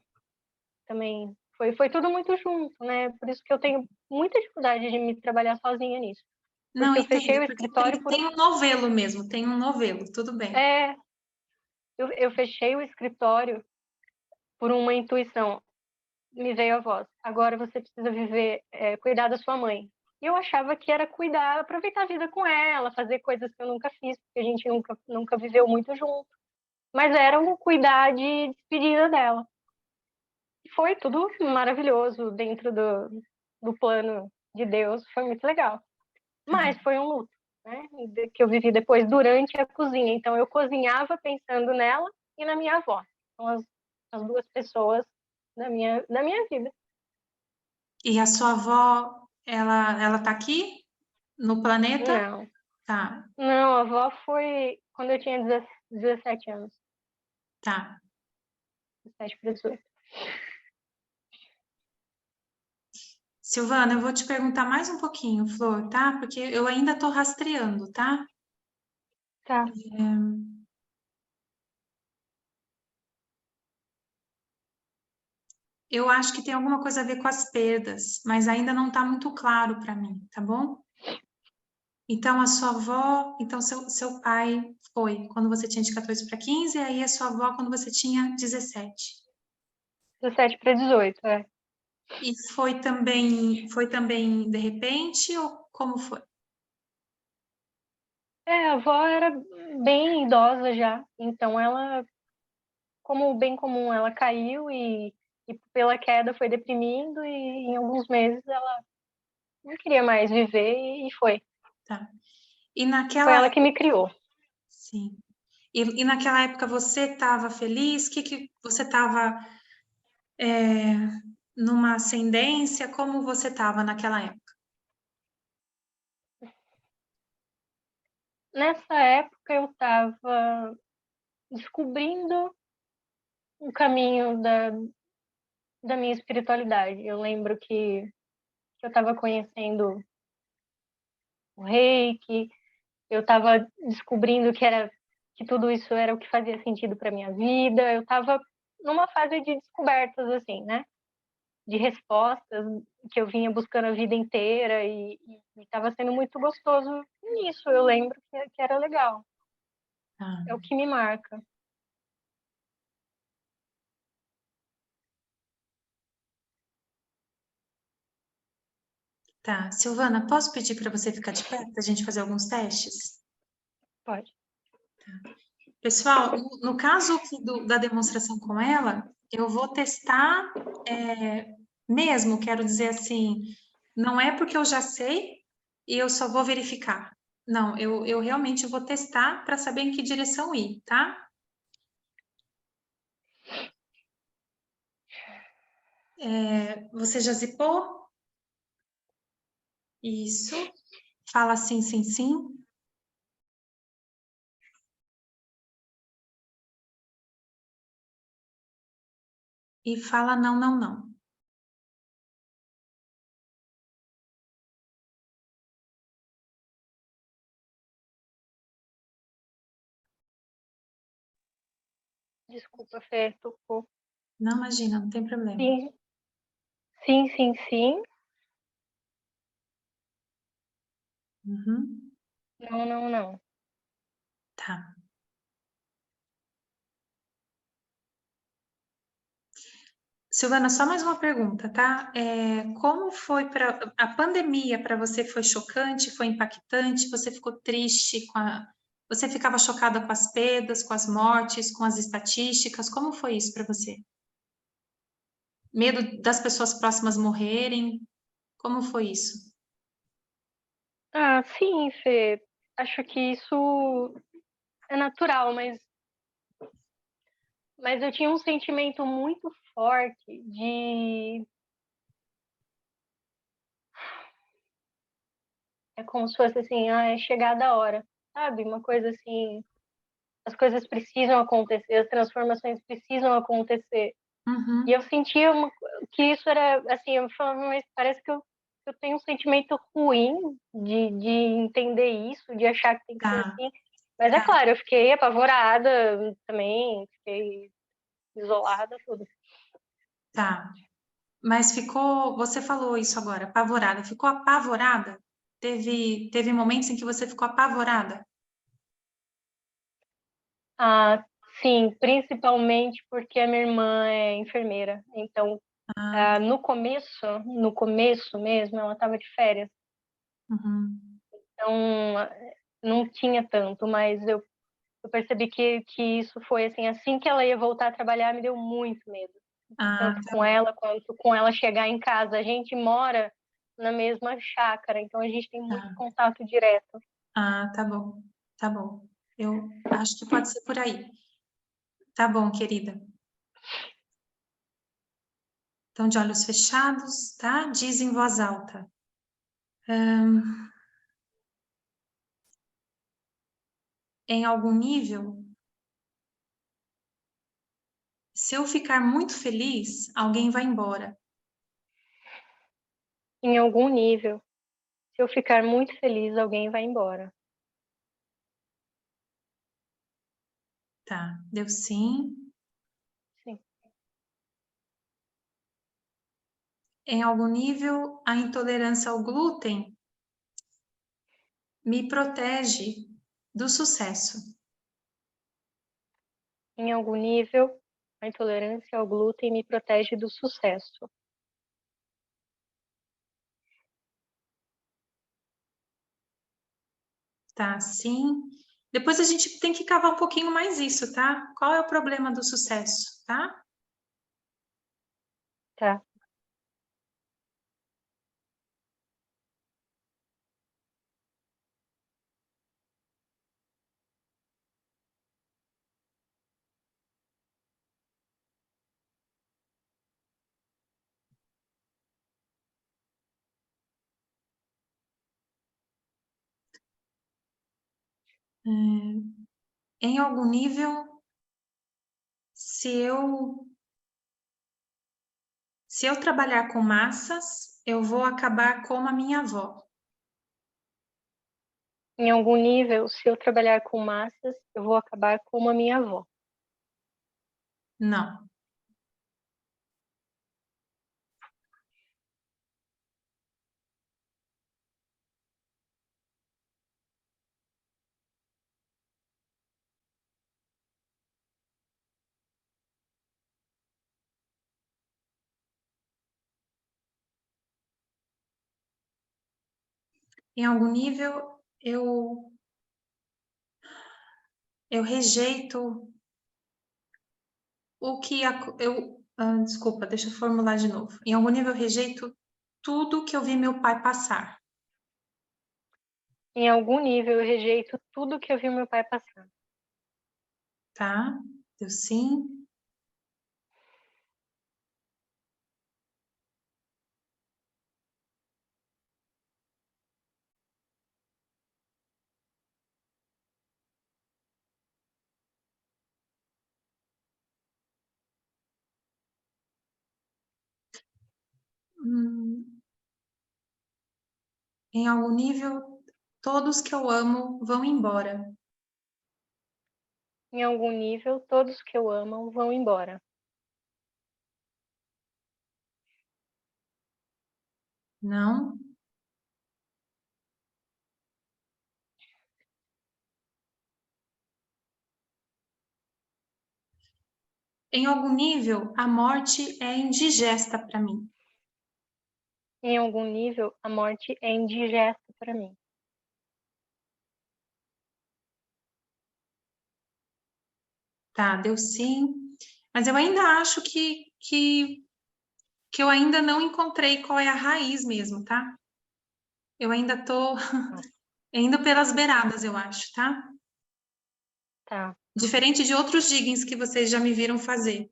também. Foi tudo muito junto, né? Por isso que eu tenho muita dificuldade de me trabalhar sozinha nisso. Não, Porque eu fechei entendo, o porque escritório por tem um novelo mesmo, tem um novelo, tudo bem. É, eu fechei o escritório por uma intuição. Me veio a voz. Agora você precisa viver, cuidar da sua mãe. E eu achava que era cuidar, aproveitar a vida com ela, fazer coisas que eu nunca fiz, porque a gente nunca viveu muito junto. Mas era um cuidar de despedida dela. E foi tudo maravilhoso dentro do plano de Deus, foi muito legal. Mas foi um luto, né? Que eu vivi depois durante a cozinha. Então eu cozinhava pensando nela e na minha avó. São as duas pessoas da minha vida. E a sua avó, ela tá aqui no planeta? Não, Tá, não, a avó foi quando eu tinha 17 anos, tá. 17 para 18. Silvana, eu vou te perguntar mais um pouquinho, Flor, tá? Porque eu ainda tô rastreando, tá? Tá. Eu acho que tem alguma coisa a ver com as perdas, mas ainda não tá muito claro para mim, tá bom? Então, a sua avó, então seu pai foi quando você tinha de 14 para 15, e aí a sua avó quando você tinha 17. 17 para 18, é. E foi também de repente ou como foi? É, a avó era bem idosa já, então ela, como bem comum, ela caiu e pela queda foi deprimindo e em alguns meses ela não queria mais viver e foi. Tá. E Foi naquela ela que época, me criou. sim. E naquela época você estava feliz? Que você estava numa ascendência? Como você estava naquela época? Nessa época eu estava descobrindo o caminho da minha espiritualidade. Eu lembro que eu estava conhecendo o Reiki, eu estava descobrindo que tudo isso era o que fazia sentido para minha vida. Eu estava numa fase de descobertas assim, né? De respostas que eu vinha buscando a vida inteira e estava sendo muito gostoso nisso. Eu lembro que era legal. Tá. É o que me marca. Tá. Silvana, posso pedir para você ficar de pé para a gente fazer alguns testes? Pode. Pessoal, no caso aqui da demonstração com ela, eu vou testar mesmo, quero dizer assim, não é porque eu já sei e eu só vou verificar. Não, eu realmente vou testar para saber em que direção ir, tá? Você já zipou? Isso. Fala sim, sim, sim. E fala não, não, não. Desculpa, Fê, tocou. Não, imagina, não tem problema. Sim, sim, sim, sim. Uhum. Não, não, não. Tá. Silvana, só mais uma pergunta, tá? Como foi para a pandemia para você? Foi chocante? Foi impactante? Você ficou triste Você ficava chocada com as perdas, com as mortes, com as estatísticas? Como foi isso para você? Medo das pessoas próximas morrerem? Como foi isso? Ah, sim, Fê. Acho que isso é natural, mas eu tinha um sentimento muito forte de. É como se fosse assim, é chegada a hora, sabe? Uma coisa assim, as coisas precisam acontecer, as transformações precisam acontecer. E Uhum. eu sentia que isso era, assim, eu falava, mas parece que eu tenho um sentimento ruim de entender isso, de achar que tem que ser Tá, assim. Mas é tá, claro, eu fiquei apavorada também, fiquei isolada, tudo. tá. Mas você falou isso agora, apavorada. Ficou apavorada? Teve momentos em que você ficou apavorada? Ah, sim, principalmente porque a minha irmã é enfermeira. Então, Ah, no começo mesmo, ela estava de férias. uhum. Então, não tinha tanto, mas eu percebi que isso foi assim que ela ia voltar a trabalhar, me deu muito medo. Ah, Tanto tá, com ela quanto com ela chegar em casa. A gente mora na mesma chácara, então a gente tem muito tá. contato direto. Ah, tá bom, tá bom. Eu acho que pode ser por aí. Tá bom, querida. Então, de olhos fechados, tá? Diz em voz alta. Em algum nível, se eu ficar muito feliz, alguém vai embora. Em algum nível, se eu ficar muito feliz, alguém vai embora. Tá, deu sim. Sim. Em algum nível, a intolerância ao glúten me protege do sucesso. Em algum nível, a intolerância ao glúten me protege do sucesso. Tá, sim. Depois a gente tem que cavar um pouquinho mais isso, tá? Qual é o problema do sucesso, tá? Tá. Em algum nível, se eu se eu trabalhar com massas, eu vou acabar como a minha avó. Em algum nível, se eu trabalhar com massas, eu vou acabar como a minha avó. Não. Em algum nível, eu rejeito o que... desculpa, deixa eu formular de novo. Em algum nível, eu rejeito tudo que eu vi meu pai passar. Em algum nível, eu rejeito tudo que eu vi meu pai passar. Tá? Deu sim. Em algum nível, todos que eu amo vão embora. Em algum nível, todos que eu amo vão embora. Não? Em algum nível, a morte é indigesta para mim. Em algum nível, a morte é indigesta para mim. Tá, deu sim. Mas eu ainda acho que eu ainda não encontrei qual é a raiz mesmo, tá? Eu ainda tô indo pelas beiradas, eu acho, tá? Tá. Diferente de outros diggings que vocês já me viram fazer,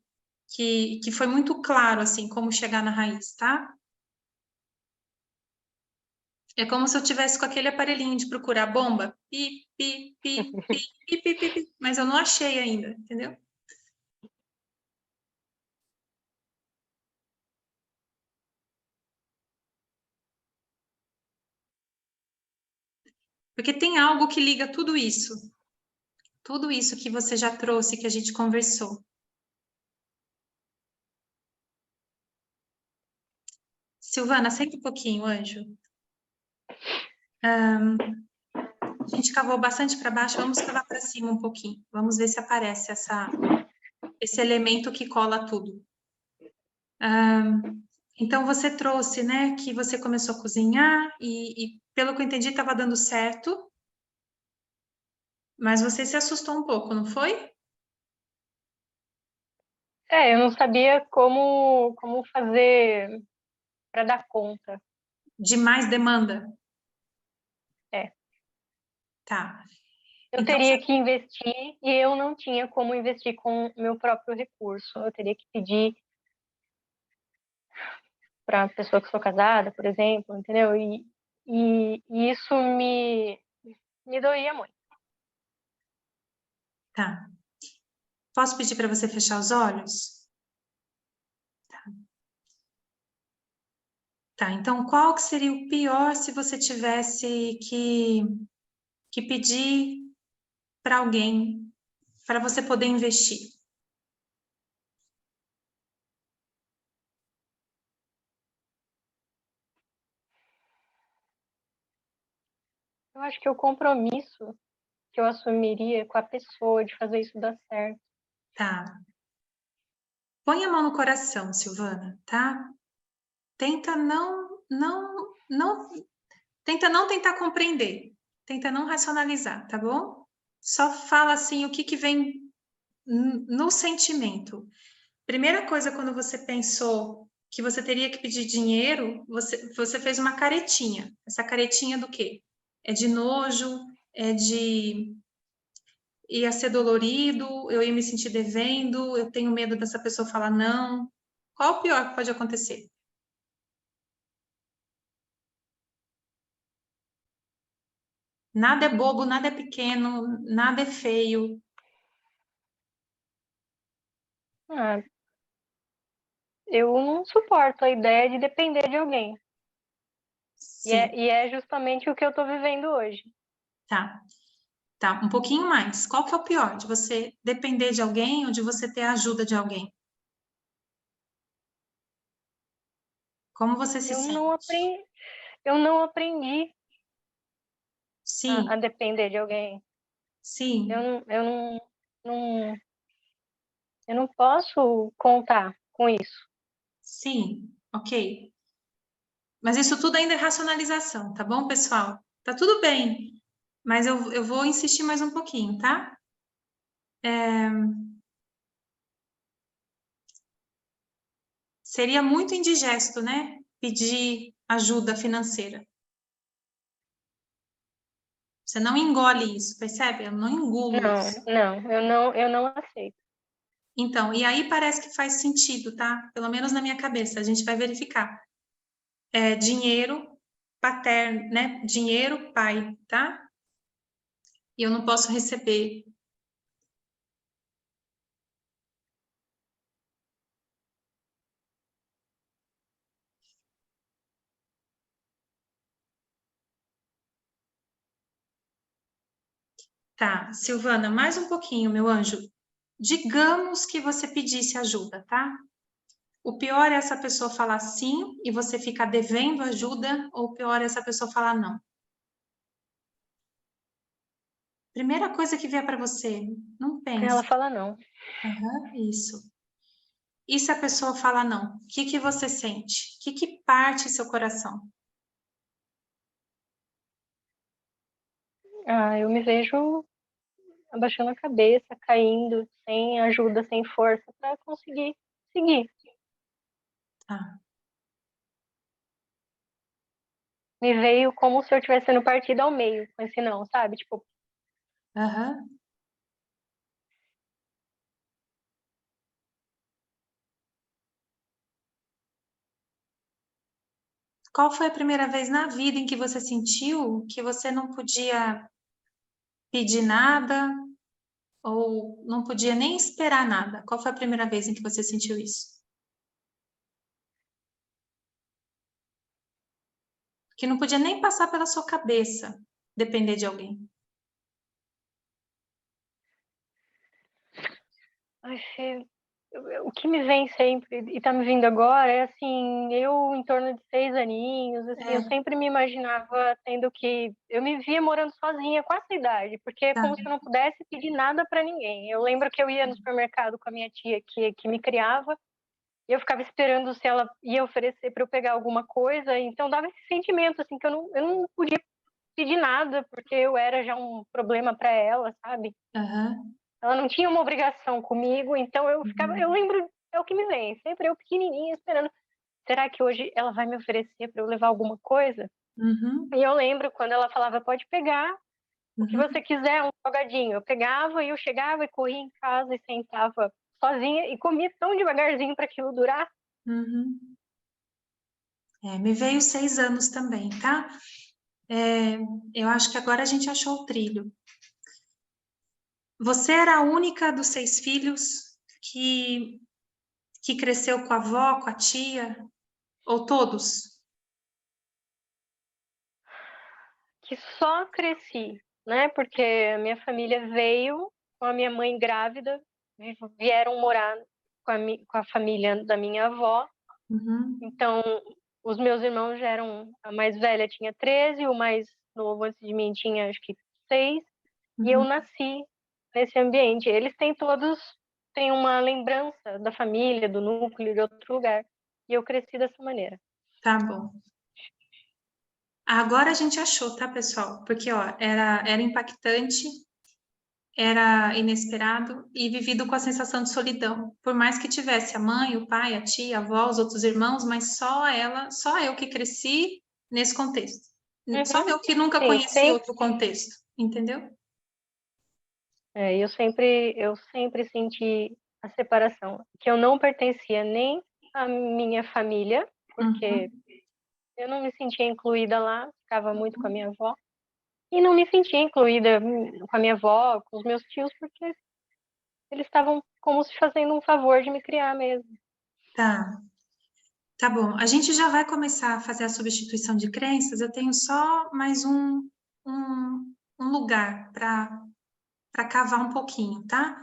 que foi muito claro, assim, como chegar na raiz, tá? É como se eu tivesse com aquele aparelhinho de procurar bomba, pi, pi, pi, pi, pi, pi, pi, pi, mas eu não achei ainda, entendeu? Porque tem algo que liga tudo isso que você já trouxe, que a gente conversou. Silvana, senta um pouquinho, anjo. A gente cavou bastante para baixo, vamos cavar para cima um pouquinho. Vamos ver se aparece esse elemento que cola tudo. Então, você trouxe, né, que você começou a cozinhar e pelo que eu entendi, estava dando certo, mas você se assustou um pouco, não foi? Eu não sabia como fazer para dar conta. De mais demanda? É. Tá. Eu Então, teria que investir e eu não tinha como investir com meu próprio recurso. Eu teria que pedir para a pessoa que sou casada, por exemplo, entendeu? E isso me doía muito. tá. Posso pedir para você fechar os olhos? Tá, então qual que seria o pior se você tivesse que pedir para alguém para você poder investir? Eu acho que o compromisso que eu assumiria com a pessoa de fazer isso dar certo. Tá. Põe a mão no coração, Silvana, tá? Tenta tenta não tentar compreender. Tenta não racionalizar, tá bom? Só fala assim o que vem no sentimento. Primeira coisa, quando você pensou que você teria que pedir dinheiro, você fez uma caretinha. Essa caretinha do quê? É de nojo, é de ia ser dolorido, eu ia me sentir devendo, eu tenho medo dessa pessoa falar não. Qual o pior que pode acontecer? Nada é bobo, nada é pequeno, nada é feio. Ah, eu não suporto a ideia de depender de alguém. Sim, E é justamente o que eu estou vivendo hoje. tá. Tá, um pouquinho mais. Qual que é o pior? De você depender de alguém ou de você ter a ajuda de alguém? Como você se sente? Eu não aprendi a Sim, depender de alguém. Eu sim, não, eu não, não, eu não posso contar com isso. sim, ok. Mas isso tudo ainda é racionalização, tá bom, pessoal? Tá tudo bem, mas eu vou insistir mais um pouquinho, tá? Seria muito indigesto, né? Pedir ajuda financeira. Você não engole isso, percebe? Eu não engulo isso. Eu não aceito. Então, e aí parece que faz sentido, tá? Pelo menos na minha cabeça, a gente vai verificar. Dinheiro paterno, né? Dinheiro pai, tá? E eu não posso receber. Tá, Silvana, mais um pouquinho, meu anjo. Digamos que você pedisse ajuda, tá? O pior é essa pessoa falar sim e você ficar devendo ajuda, ou o pior é essa pessoa falar não. Primeira coisa que vier para você, não Ela pense. fala não. Isso. E se a pessoa fala não? O que que você sente? O que que parte seu coração? Eu me vejo abaixando a cabeça, caindo, sem ajuda, sem força, para conseguir seguir. Tá. Me veio como se eu estivesse sendo partida ao meio com esse não, sabe? Tipo, Aham. Qual foi a primeira vez na vida em que você sentiu que você não podia pedir nada ou não podia nem esperar nada? Qual foi a primeira vez em que você sentiu isso? Que não podia nem passar pela sua cabeça depender de alguém. ai, Fê, o que me vem sempre e tá me vindo agora é assim, eu em torno de 6 aninhos, assim, eu É, sempre me imaginava tendo que, eu me via morando sozinha com essa idade, porque é como se tá. eu não pudesse pedir nada para ninguém. Eu lembro que eu ia no supermercado com a minha tia que me criava, e eu ficava esperando se ela ia oferecer para eu pegar alguma coisa, então dava esse sentimento assim que eu não podia pedir nada porque eu era já um problema para ela, sabe? Aham. Ela não tinha uma obrigação comigo, então eu ficava, eu Uhum. lembro, é o que me vem, sempre eu pequenininha esperando, será que hoje ela vai me oferecer para eu levar alguma coisa? Uhum. E eu lembro quando ela falava, pode pegar o que você Uhum. quiser, um salgadinho. Eu pegava e eu chegava e corria em casa e sentava sozinha e comia tão devagarzinho para aquilo durar. Uhum. Me veio 6 anos também, tá? Eu acho que agora a gente achou o trilho. Você era a única dos 6 filhos que cresceu com a avó, com a tia, ou todos? Que só cresci, né? Porque a minha família veio com a minha mãe grávida, vieram morar com a família da minha avó. Uhum. Então, os meus irmãos já eram, a mais velha tinha 13, o mais novo antes de mim tinha acho que 6, e eu Uhum. nasci nesse ambiente. Eles têm todos, têm uma lembrança da família, do núcleo, de outro lugar. E eu cresci dessa maneira. Tá bom. Agora a gente achou, tá, pessoal? Porque, ó, era impactante, era inesperado e vivido com a sensação de solidão. Por mais que tivesse a mãe, o pai, a tia, a avó, os outros irmãos, mas só ela, só eu que cresci nesse contexto. Só Uhum. eu que nunca Sim, conheci sempre. outro contexto, entendeu? Eu sempre senti a separação, que eu não pertencia nem à minha família, porque Uhum. eu não me sentia incluída lá, ficava muito com a minha avó, e não me sentia incluída com a minha avó, com os meus tios, porque eles estavam como se fazendo um favor de me criar mesmo. Tá, tá bom. A gente já vai começar a fazer a substituição de crenças. Eu tenho só mais um lugar para cavar um pouquinho, tá?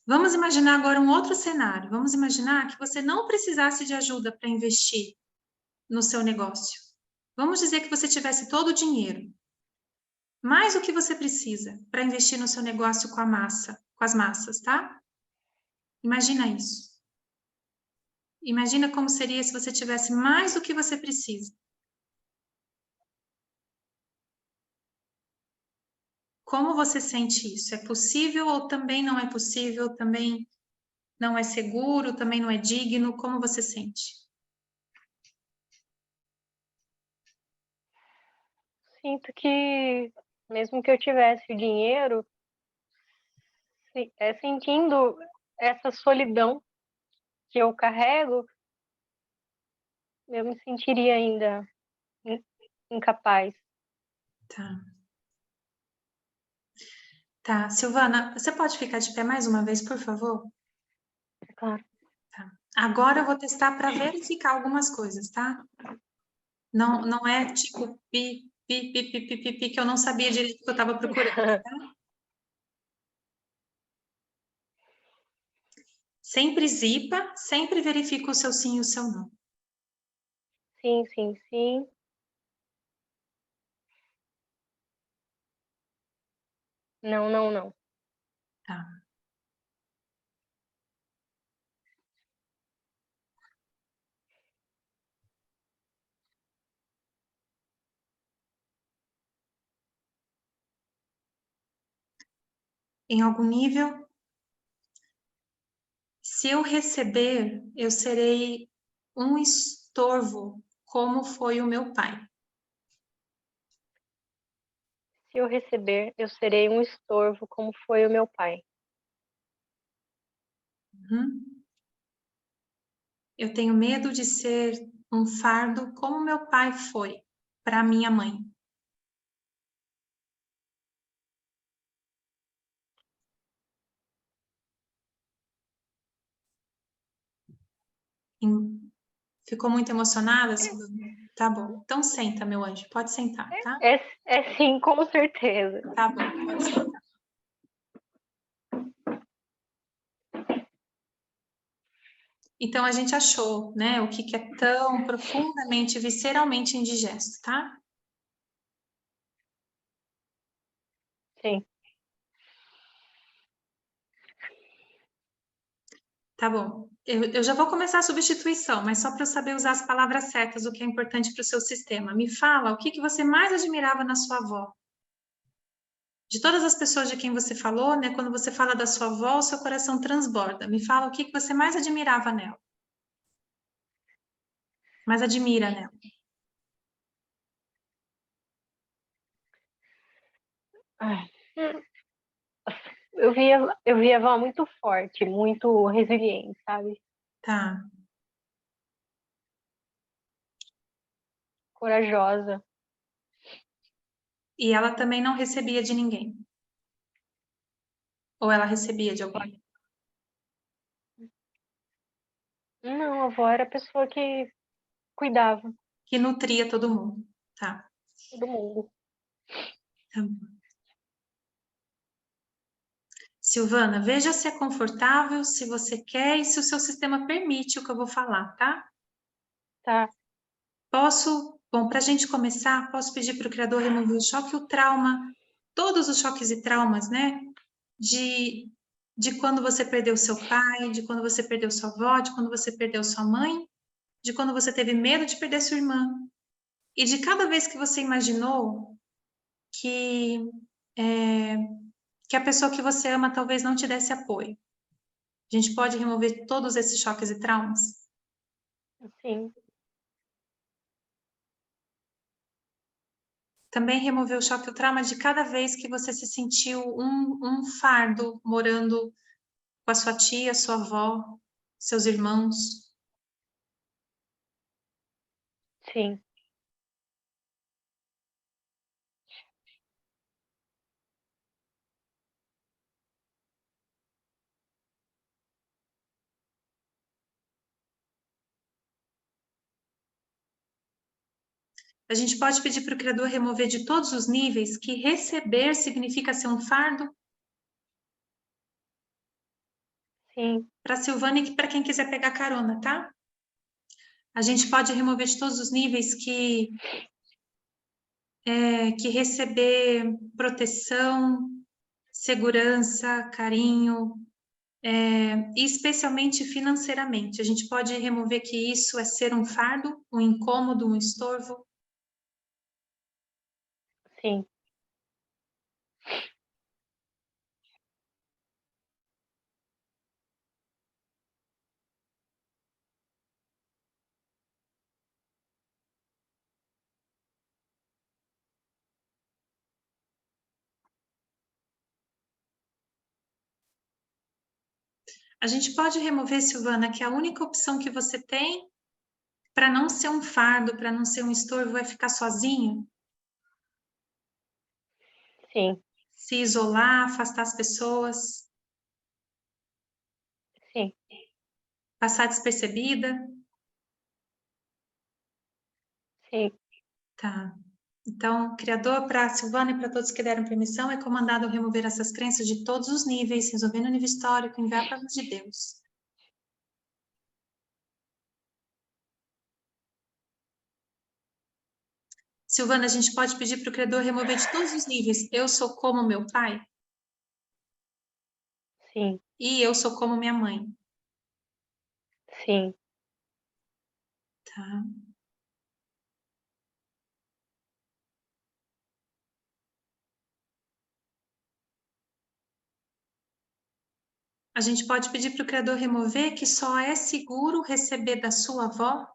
Vamos imaginar agora um outro cenário. Vamos imaginar que você não precisasse de ajuda para investir no seu negócio. Vamos dizer que você tivesse todo o dinheiro, mais o que você precisa para investir no seu negócio com a massa, com as massas, tá? Imagina isso. Imagina como seria se você tivesse mais do que você precisa. Como você sente isso? É possível ou também não é possível? Também não é seguro? Também não é digno? Como você sente? Sinto que, mesmo que eu tivesse o dinheiro, sentindo essa solidão que eu carrego, eu me sentiria ainda incapaz. Tá. Tá, Silvana, você pode ficar de pé mais uma vez, por favor? Claro. Tá. Agora eu vou testar para verificar algumas coisas, tá? Não, não é tipo pi, pi, pi, pi, pi, pi, pi, que eu não sabia direito o que eu estava procurando, tá? Sempre zipa, sempre verifica o seu sim e o seu não. Sim, sim, sim. Não, não, não. Tá. Em algum nível, se eu receber, eu serei um estorvo, como foi o meu pai. Se eu receber, eu serei um estorvo, como foi o meu pai. Uhum. Eu tenho medo de ser um fardo, como meu pai foi para minha mãe. Ficou muito emocionada, Silvana? Tá bom. Então senta, meu anjo. Pode sentar, tá? É sim, com certeza. Tá bom, pode sentar. Então a gente achou, né, o que é tão profundamente, visceralmente indigesto, tá? Sim. Tá bom. Eu já vou começar a substituição, mas só para eu saber usar as palavras certas, o que é importante para o seu sistema. Me fala, o que você mais admirava na sua avó? De todas as pessoas de quem você falou, né, quando você fala da sua avó, o seu coração transborda. Me fala o que você mais admirava nela. Mais admira nela. Ai. Eu via a avó muito forte, muito resiliente, sabe? Tá. Corajosa. E ela também não recebia de ninguém. Ou ela recebia de alguém? Não, a avó era a pessoa que cuidava Que nutria todo mundo. Tá. de todo mundo. Tá bom. Silvana, veja se é confortável, se você quer e se o seu sistema permite o que eu vou falar, tá? Tá, Bom, para a gente começar, posso pedir para o Criador remover o choque e o trauma, todos os choques e traumas, né? De quando você perdeu seu pai, de quando você perdeu sua avó, de quando você perdeu sua mãe, de quando você teve medo de perder sua irmã. E de cada vez que você imaginou que, é, que a pessoa que você ama talvez não te desse apoio. A gente pode remover todos esses choques e traumas? sim, Também remover o choque e o trauma de cada vez que você se sentiu um fardo morando com a sua tia, sua avó, seus irmãos. sim. A gente pode pedir para o Criador remover de todos os níveis que receber significa ser um fardo Sim, para Silvana e para quem quiser pegar carona, tá? A gente pode remover de todos os níveis que receber proteção, segurança, carinho, e especialmente financeiramente. A gente pode remover que isso é ser um fardo, um incômodo, um estorvo. sim. A gente pode remover, Silvana, que a única opção que você tem para não ser um fardo, para não ser um estorvo, é ficar sozinho? Sim. Se isolar, afastar as pessoas? Sim. Passar despercebida? Sim. Tá. Então, Criador, para a Silvana e para todos que deram permissão, é comandado remover essas crenças de todos os níveis, resolvendo o nível histórico, enviar para a luz de Deus. Silvana, a gente pode pedir para o Criador remover de todos os níveis. Eu sou como meu pai? Sim. E eu sou como minha mãe? Sim. Tá. A gente pode pedir para o Criador remover que só é seguro receber da sua avó?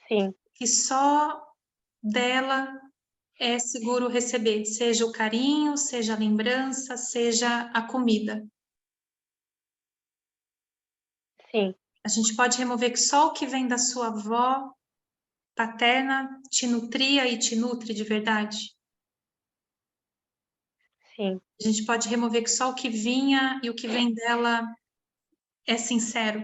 Sim. Que só dela é seguro receber, seja o carinho, seja a lembrança, seja a comida. Sim. A gente pode remover que só o que vem da sua avó paterna te nutria e te nutre de verdade. Sim. A gente pode remover que só o que vinha e o que vem dela é sincero.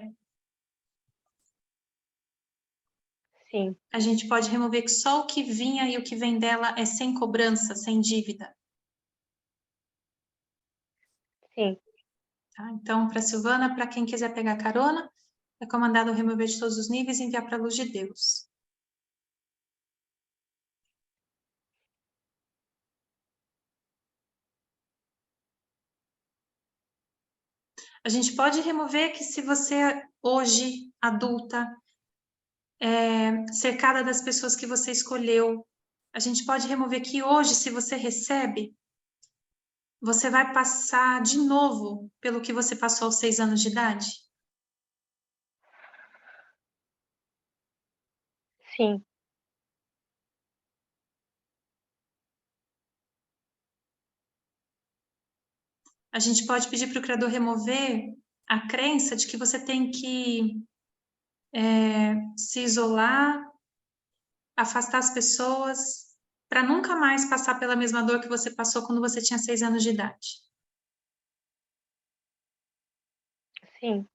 Sim. A gente pode remover que só o que vinha e o que vem dela é sem cobrança, sem dívida. Sim. Tá? Então, para Silvana, para quem quiser pegar carona, é comandado remover de todos os níveis e enviar para a luz de Deus. A gente pode remover que se você hoje, adulta, cercada das pessoas que você escolheu, a gente pode remover que hoje, se você recebe, você vai passar de novo pelo que você passou aos 6 anos de idade? Sim. A gente pode pedir para o Criador remover a crença de que você tem que se isolar, afastar as pessoas, para nunca mais passar pela mesma dor que você passou quando você tinha 6 anos de idade. Sim.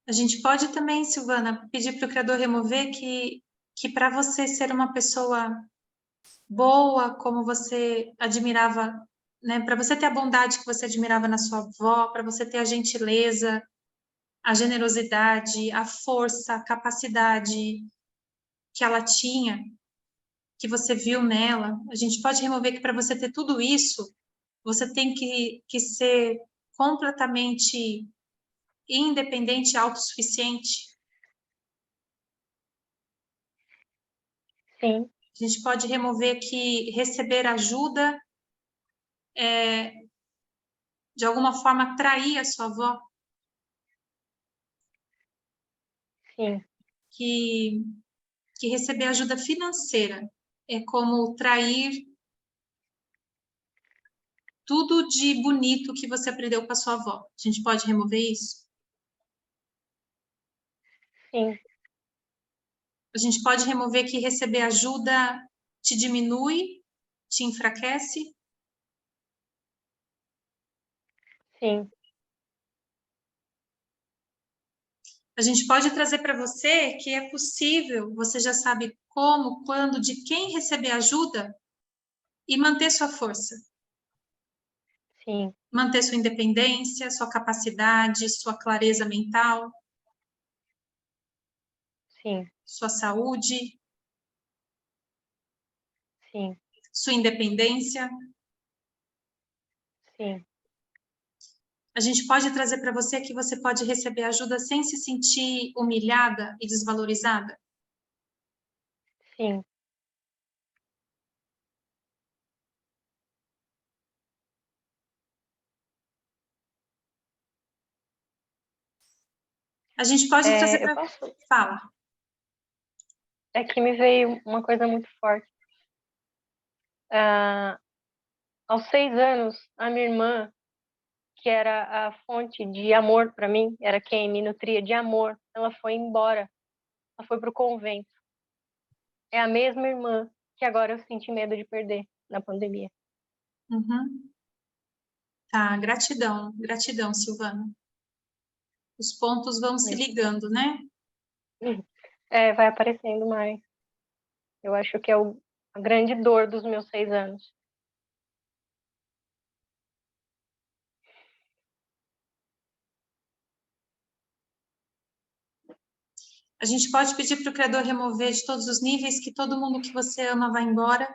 A gente pode também, Silvana, pedir para o Criador remover que para você ser uma pessoa boa, como você admirava, né? Para você ter a bondade que você admirava na sua avó, para você ter a gentileza, a generosidade, a força, a capacidade que ela tinha, que você viu nela. A gente pode remover que para você ter tudo isso, você tem que ser completamente independente e autossuficiente. Sim. A gente pode remover que receber ajuda é, de alguma forma, trair a sua avó. Sim. Que receber ajuda financeira é como trair tudo de bonito que você aprendeu com a sua avó. A gente pode remover isso? Sim. A gente pode remover que receber ajuda te diminui, te enfraquece? Sim. A gente pode trazer para você que é possível, você já sabe como, quando, de quem receber ajuda e manter sua força. Sim. Manter sua independência, sua capacidade, sua clareza mental, Sim. sua saúde, Sim. sua independência. Sim. A gente pode trazer para você que você pode receber ajuda sem se sentir humilhada e desvalorizada. Sim. A gente pode trazer Eu para... posso... Fala. É que me veio uma coisa muito forte. Aos 6 anos, a minha irmã, que era a fonte de amor para mim, era quem me nutria de amor, ela foi embora. Ela foi para o convento. É a mesma irmã que agora eu senti medo de perder na pandemia. Uhum. Tá, gratidão, Silvana. Os pontos vão se ligando, né? Vai aparecendo mais. Eu acho que é a grande dor dos meus 6 anos. A gente pode pedir para o Criador remover de todos os níveis que todo mundo que você ama vai embora,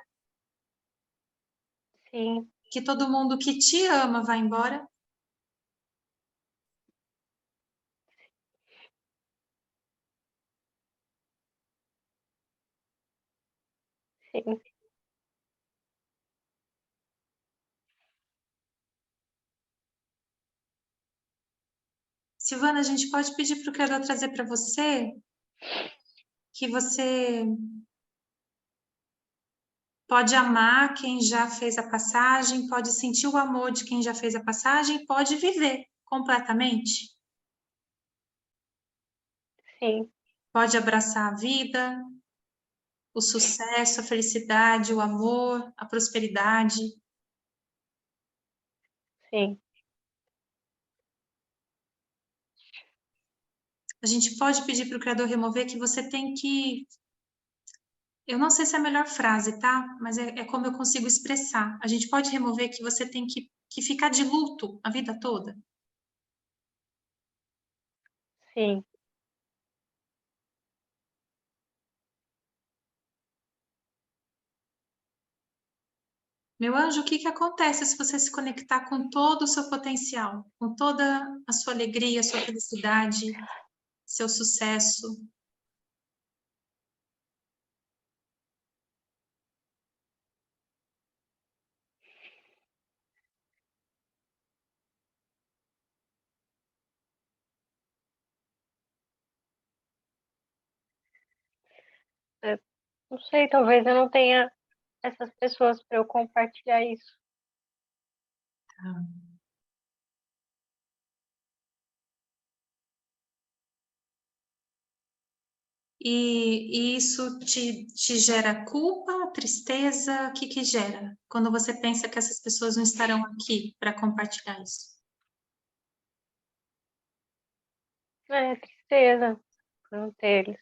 Sim, que todo mundo que te ama vai embora. sim. Silvana, a gente pode pedir para o Criador trazer para você que você pode amar quem já fez a passagem, pode sentir o amor de quem já fez a passagem, pode viver completamente. Sim, Pode abraçar a vida, o sucesso, a felicidade, o amor, a prosperidade. sim. A gente pode pedir para o Criador remover que você tem que... Eu não sei se é a melhor frase, tá? Mas é como eu consigo expressar. A gente pode remover que você tem que ficar de luto a vida toda. Sim. Meu anjo, o que que acontece se você se conectar com todo o seu potencial, com toda a sua alegria, sua felicidade, seu sucesso? Não sei, talvez eu não tenha essas pessoas para eu compartilhar isso. E isso te gera culpa, tristeza? O que que gera quando você pensa que essas pessoas não estarão aqui para compartilhar isso? Tristeza por não ter eles.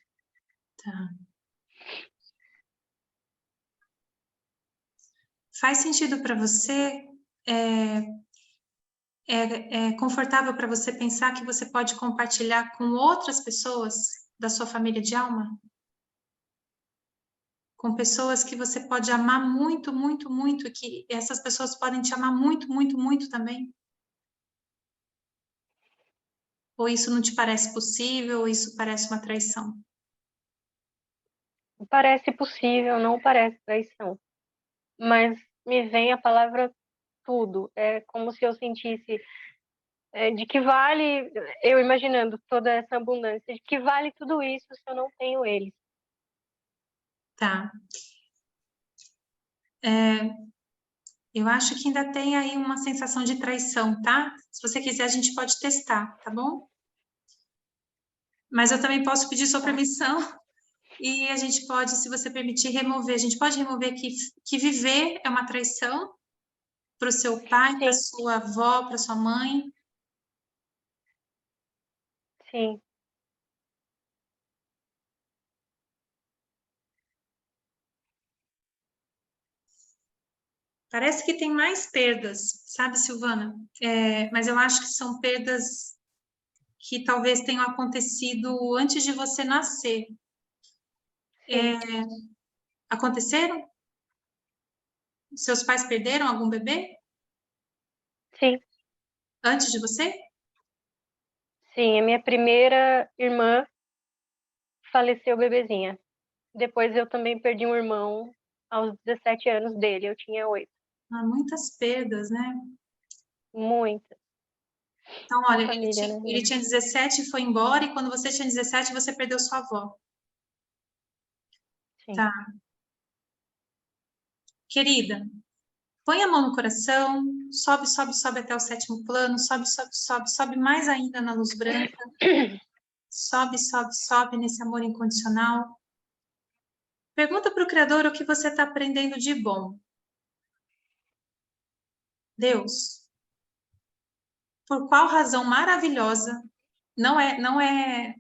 Tá. Faz sentido para você? É confortável para você pensar que você pode compartilhar com outras pessoas da sua família de alma? Com pessoas que você pode amar muito, muito, muito, e que essas pessoas podem te amar muito, muito, muito também? Ou isso não te parece possível, ou isso parece uma traição? Parece possível, não parece traição. Mas me vem a palavra tudo. É como se eu sentisse de que vale, eu imaginando toda essa abundância, de que vale tudo isso se eu não tenho eles. Tá. Eu acho que ainda tem aí uma sensação de traição, tá? Se você quiser, a gente pode testar, tá bom? Mas eu também posso pedir sua permissão e a gente pode, se você permitir, remover. A gente pode remover que viver é uma traição para o seu pai, para Sim, sua avó, para sua mãe. sim. Parece que tem mais perdas, sabe, Silvana? Mas eu acho que são perdas que talvez tenham acontecido antes de você nascer. Sim, Aconteceram? Seus pais perderam algum bebê sim, antes de você? sim. A minha primeira irmã faleceu bebezinha. Depois eu também perdi um irmão aos 17 anos dele, eu tinha 8. Há muitas perdas, né? Muitas. Então, Na olha, família, né? ele tinha 17 e foi embora, e quando você tinha 17, você perdeu sua avó. Sim. Tá. Querida, põe a mão no coração, sobe, sobe, sobe até o 7º plano, sobe, sobe, sobe, sobe mais ainda na luz branca, sobe, sobe, sobe nesse amor incondicional. Pergunta para o Criador o que você está aprendendo de bom. Deus, por qual razão maravilhosa, não é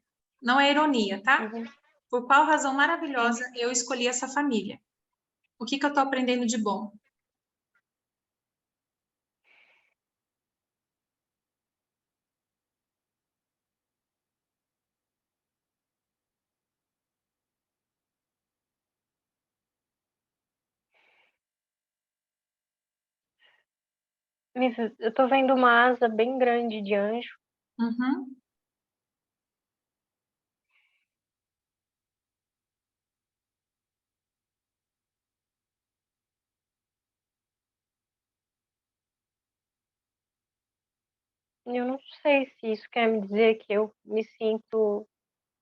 ironia, tá? Uhum. Por qual razão maravilhosa eu escolhi essa família? O que eu estou aprendendo de bom? Eu tô vendo uma asa bem grande de anjo. Uhum. Eu não sei se isso quer me dizer que eu me sinto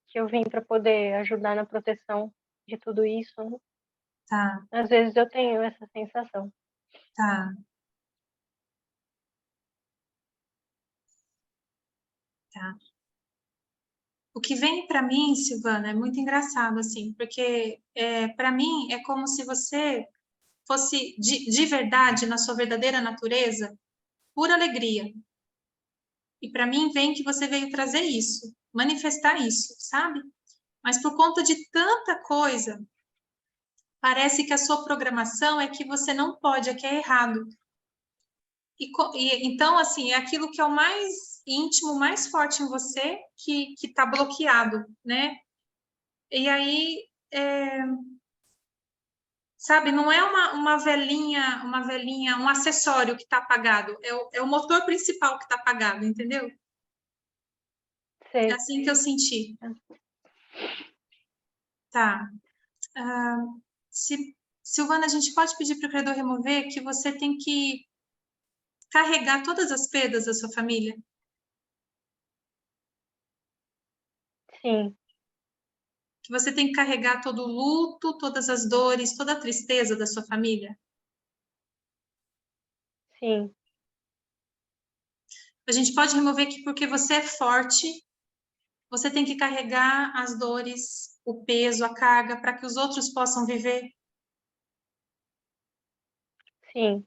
que eu vim para poder ajudar na proteção de tudo isso, né? Tá, Às vezes eu tenho essa sensação. tá, tá. O que vem para mim, Silvana, é muito engraçado, assim, porque para mim é como se você fosse de verdade, na sua verdadeira natureza, pura alegria. E para mim vem que você veio trazer isso, manifestar isso, sabe? Mas por conta de tanta coisa, parece que a sua programação é que você não pode, é que é errado. Então, assim, é aquilo que é o mais íntimo, mais forte em você que está bloqueado, né? E aí, sabe, não é uma velhinha, um acessório que está apagado, é o motor principal que está apagado, entendeu? É Sei. assim que eu senti. Tá. Ah, Silvana, a gente pode pedir para o Criador remover que você tem que carregar todas as perdas da sua família? Sim, Que você tem que carregar todo o luto, todas as dores, toda a tristeza da sua família? sim, A gente pode remover que porque você é forte, você tem que carregar as dores, o peso, a carga, para que os outros possam viver? sim,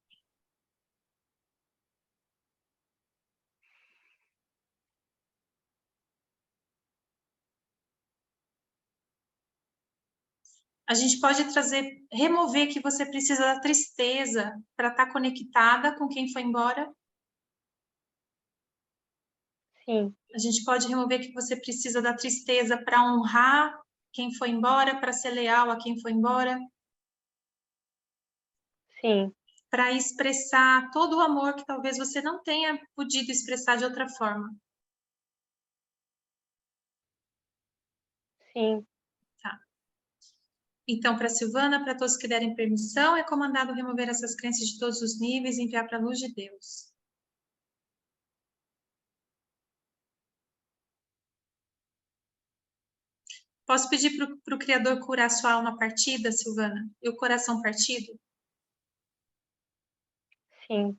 A gente pode remover que você precisa da tristeza para estar conectada com quem foi embora? sim, A gente pode remover que você precisa da tristeza para honrar quem foi embora, para ser leal a quem foi embora, sim, para expressar todo o amor que talvez você não tenha podido expressar de outra forma. sim. Tá. Então, para Silvana, para todos que derem permissão, é comandado remover essas crenças de todos os níveis e enviar para a luz de Deus. Posso pedir para o Criador curar sua alma partida, Silvana? E o coração partido? Sim.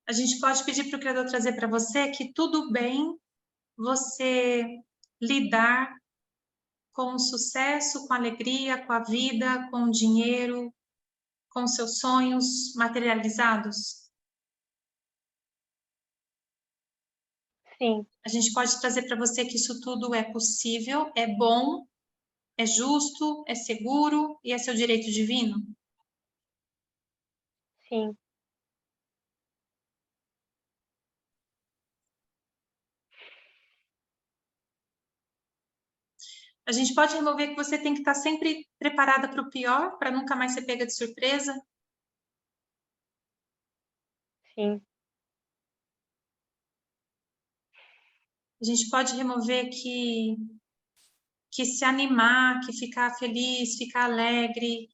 A gente pode pedir para o Criador trazer para você que tudo bem você lidar com o sucesso, com a alegria, com a vida, com o dinheiro, com seus sonhos materializados. Sim, A gente pode trazer para você que isso tudo é possível, é bom, é justo, é seguro e é seu direito divino. sim, A gente pode remover que você tem que estar sempre preparada para o pior, para nunca mais ser pega de surpresa. Sim. A gente pode remover que se animar, que ficar feliz, ficar alegre,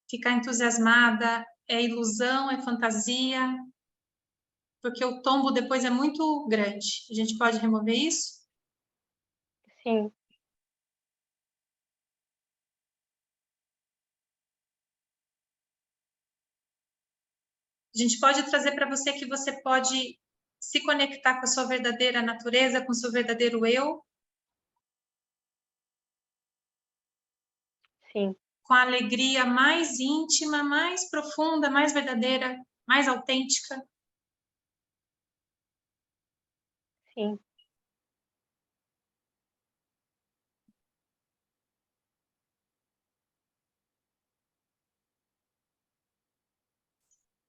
ficar entusiasmada é ilusão, é fantasia, porque o tombo depois é muito grande. A gente pode remover isso? Sim. A gente pode trazer para você que você pode se conectar com a sua verdadeira natureza, com o seu verdadeiro eu, Sim. com a alegria mais íntima, mais profunda, mais verdadeira, mais autêntica. Sim.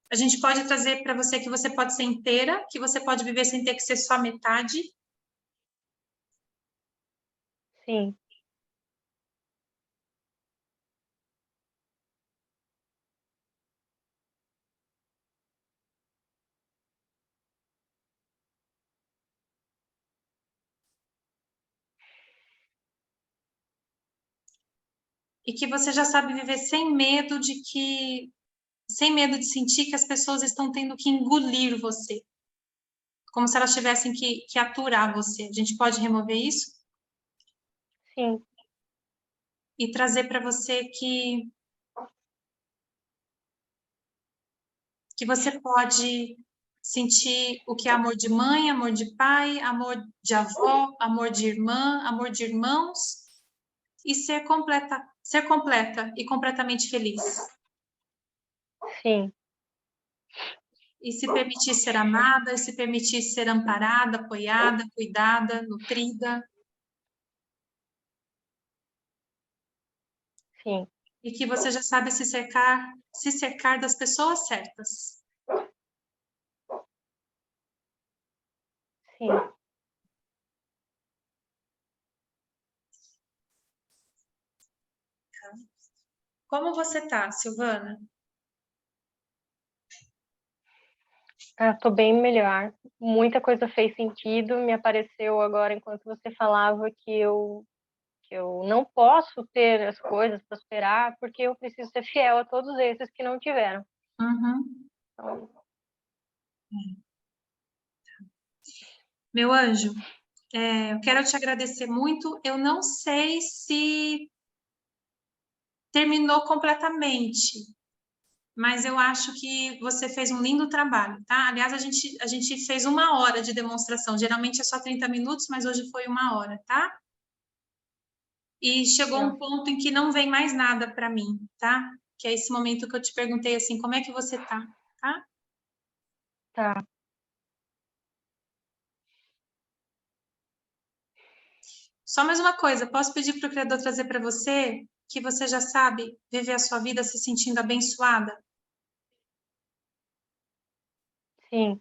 A gente pode trazer para você que você pode ser inteira, que você pode viver sem ter que ser só metade. Sim. E que você já sabe viver sem medo sem medo de sentir que as pessoas estão tendo que engolir você, como se elas tivessem que aturar você. A gente pode remover isso? Sim. E trazer para você que você pode sentir o que é amor de mãe, amor de pai, amor de avó, amor de irmã, amor de irmãos, e ser completa e completamente feliz. Sim. E se permitir ser amada, e se permitir ser amparada, apoiada, cuidada, nutrida. Sim. E que você já sabe se cercar das pessoas certas. Sim. Como você tá, Silvana? Tô bem melhor. Muita coisa fez sentido. Me apareceu agora, enquanto você falava, que eu não posso ter as coisas, prosperar, porque eu preciso ser fiel a todos esses que não tiveram. Uhum. Então, Meu anjo, eu quero te agradecer muito. Eu não sei se terminou completamente, mas eu acho que você fez um lindo trabalho, tá? Aliás, a gente fez 1 hora de demonstração. Geralmente é só 30 minutos, mas hoje foi 1 hora, tá? E chegou um nossa, ponto em que não vem mais nada para mim, tá? Que é esse momento que eu te perguntei assim, como é que você tá, tá? tá. Só mais uma coisa, posso pedir para o Criador trazer para você que você já sabe viver a sua vida se sentindo abençoada? Sim.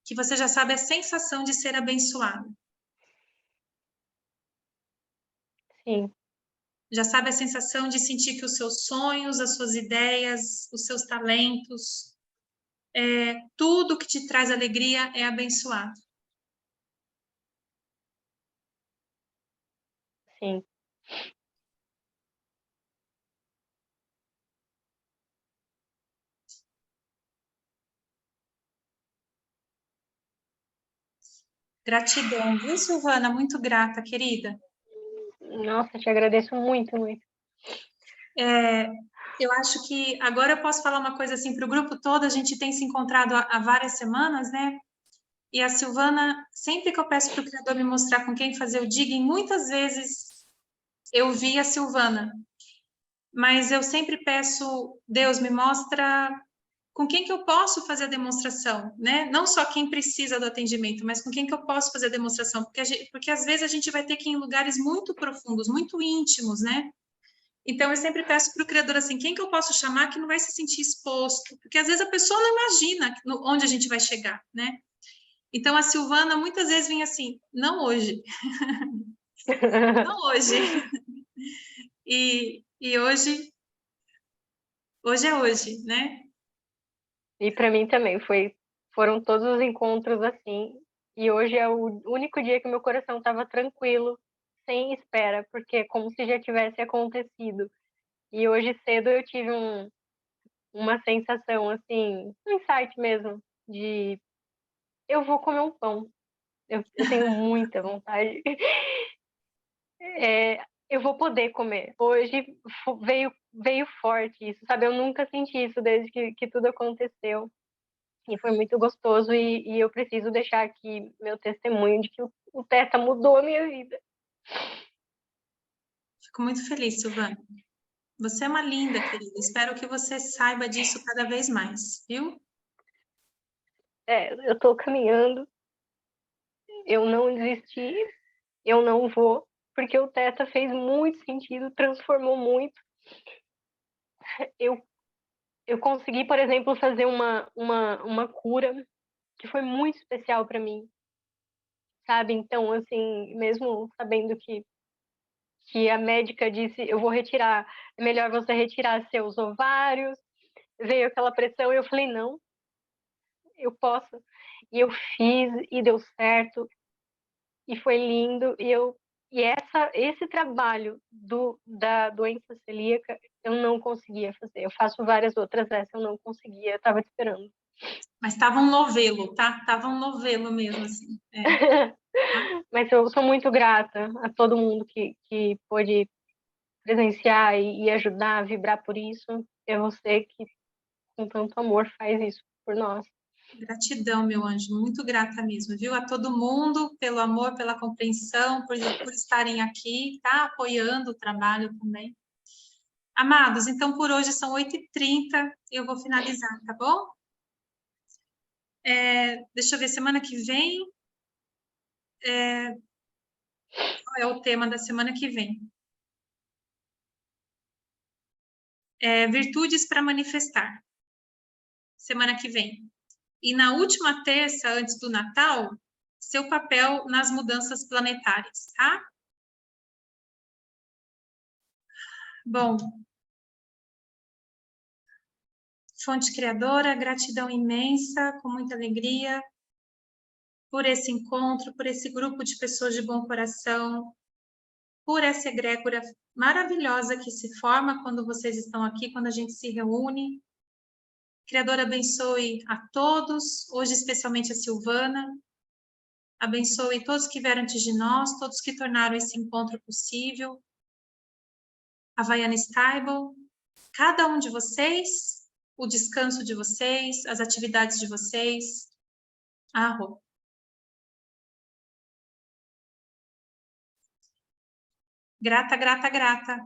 Que você já sabe a sensação de ser abençoado? Sim. Já sabe a sensação de sentir que os seus sonhos, as suas ideias, os seus talentos, tudo que te traz alegria é abençoado? Sim. Gratidão, viu, Silvana? Muito grata, querida. Nossa, te agradeço muito, muito. Eu acho que agora eu posso falar uma coisa assim para o grupo todo. A gente tem se encontrado há várias semanas, né? E a Silvana, sempre que eu peço para o Criador me mostrar com quem fazer o digging, muitas vezes eu vi a Silvana. Mas eu sempre peço, Deus, me mostra com quem que eu posso fazer a demonstração, né? Não só quem precisa do atendimento, mas com quem que eu posso fazer a demonstração, porque às vezes a gente vai ter que ir em lugares muito profundos, muito íntimos, né? Então eu sempre peço para o Criador assim, quem que eu posso chamar que não vai se sentir exposto? Porque às vezes a pessoa não imagina onde a gente vai chegar, né? Então a Silvana muitas vezes vem assim, não hoje. Não hoje. E hoje é hoje, né? E para mim também foram todos os encontros assim. E hoje é o único dia que meu coração estava tranquilo, sem espera, porque é como se já tivesse acontecido. E hoje cedo eu tive uma sensação assim, um insight mesmo, de eu vou comer um pão. Eu tenho muita vontade. Eu vou poder comer. Hoje veio forte isso, sabe? Eu nunca senti isso desde que tudo aconteceu. E foi muito gostoso e eu preciso deixar aqui meu testemunho de que o Teta mudou a minha vida. Fico muito feliz, Silvana. Você é uma linda, querida. Espero que você saiba disso cada vez mais, viu? Eu tô caminhando, eu não desisti, eu não vou, porque o Teta fez muito sentido, transformou muito. Eu consegui, por exemplo, fazer uma cura que foi muito especial para mim, sabe? Então, assim, mesmo sabendo que a médica disse, eu vou retirar, é melhor você retirar seus ovários, veio aquela pressão e eu falei, não, eu posso. E eu fiz e deu certo e foi lindo esse trabalho da doença celíaca eu não conseguia fazer. Eu faço várias outras, essa eu não conseguia, eu estava esperando. Mas estava um novelo, tá? Tava um novelo mesmo, assim. Mas eu sou muito grata a todo mundo que pôde presenciar e ajudar, vibrar por isso. É você que, com tanto amor, faz isso por nós. Gratidão, meu anjo, muito grata mesmo, viu? A todo mundo pelo amor, pela compreensão, por estarem aqui, tá? Apoiando o trabalho também. Amados, então por hoje são 8h30, eu vou finalizar, tá bom? Deixa eu ver, semana que vem, qual é o tema da semana que vem? Virtudes para manifestar, semana que vem. E na última terça, antes do Natal, seu papel nas mudanças planetárias, tá? Bom, fonte criadora, gratidão imensa, com muita alegria, por esse encontro, por esse grupo de pessoas de bom coração, por essa egrégora maravilhosa que se forma quando vocês estão aqui, quando a gente se reúne. Criador abençoe a todos, hoje especialmente a Silvana, abençoe todos que vieram antes de nós, todos que tornaram esse encontro possível, a Vaiana Stable, cada um de vocês, o descanso de vocês, as atividades de vocês, a Rô. Grata, grata, grata.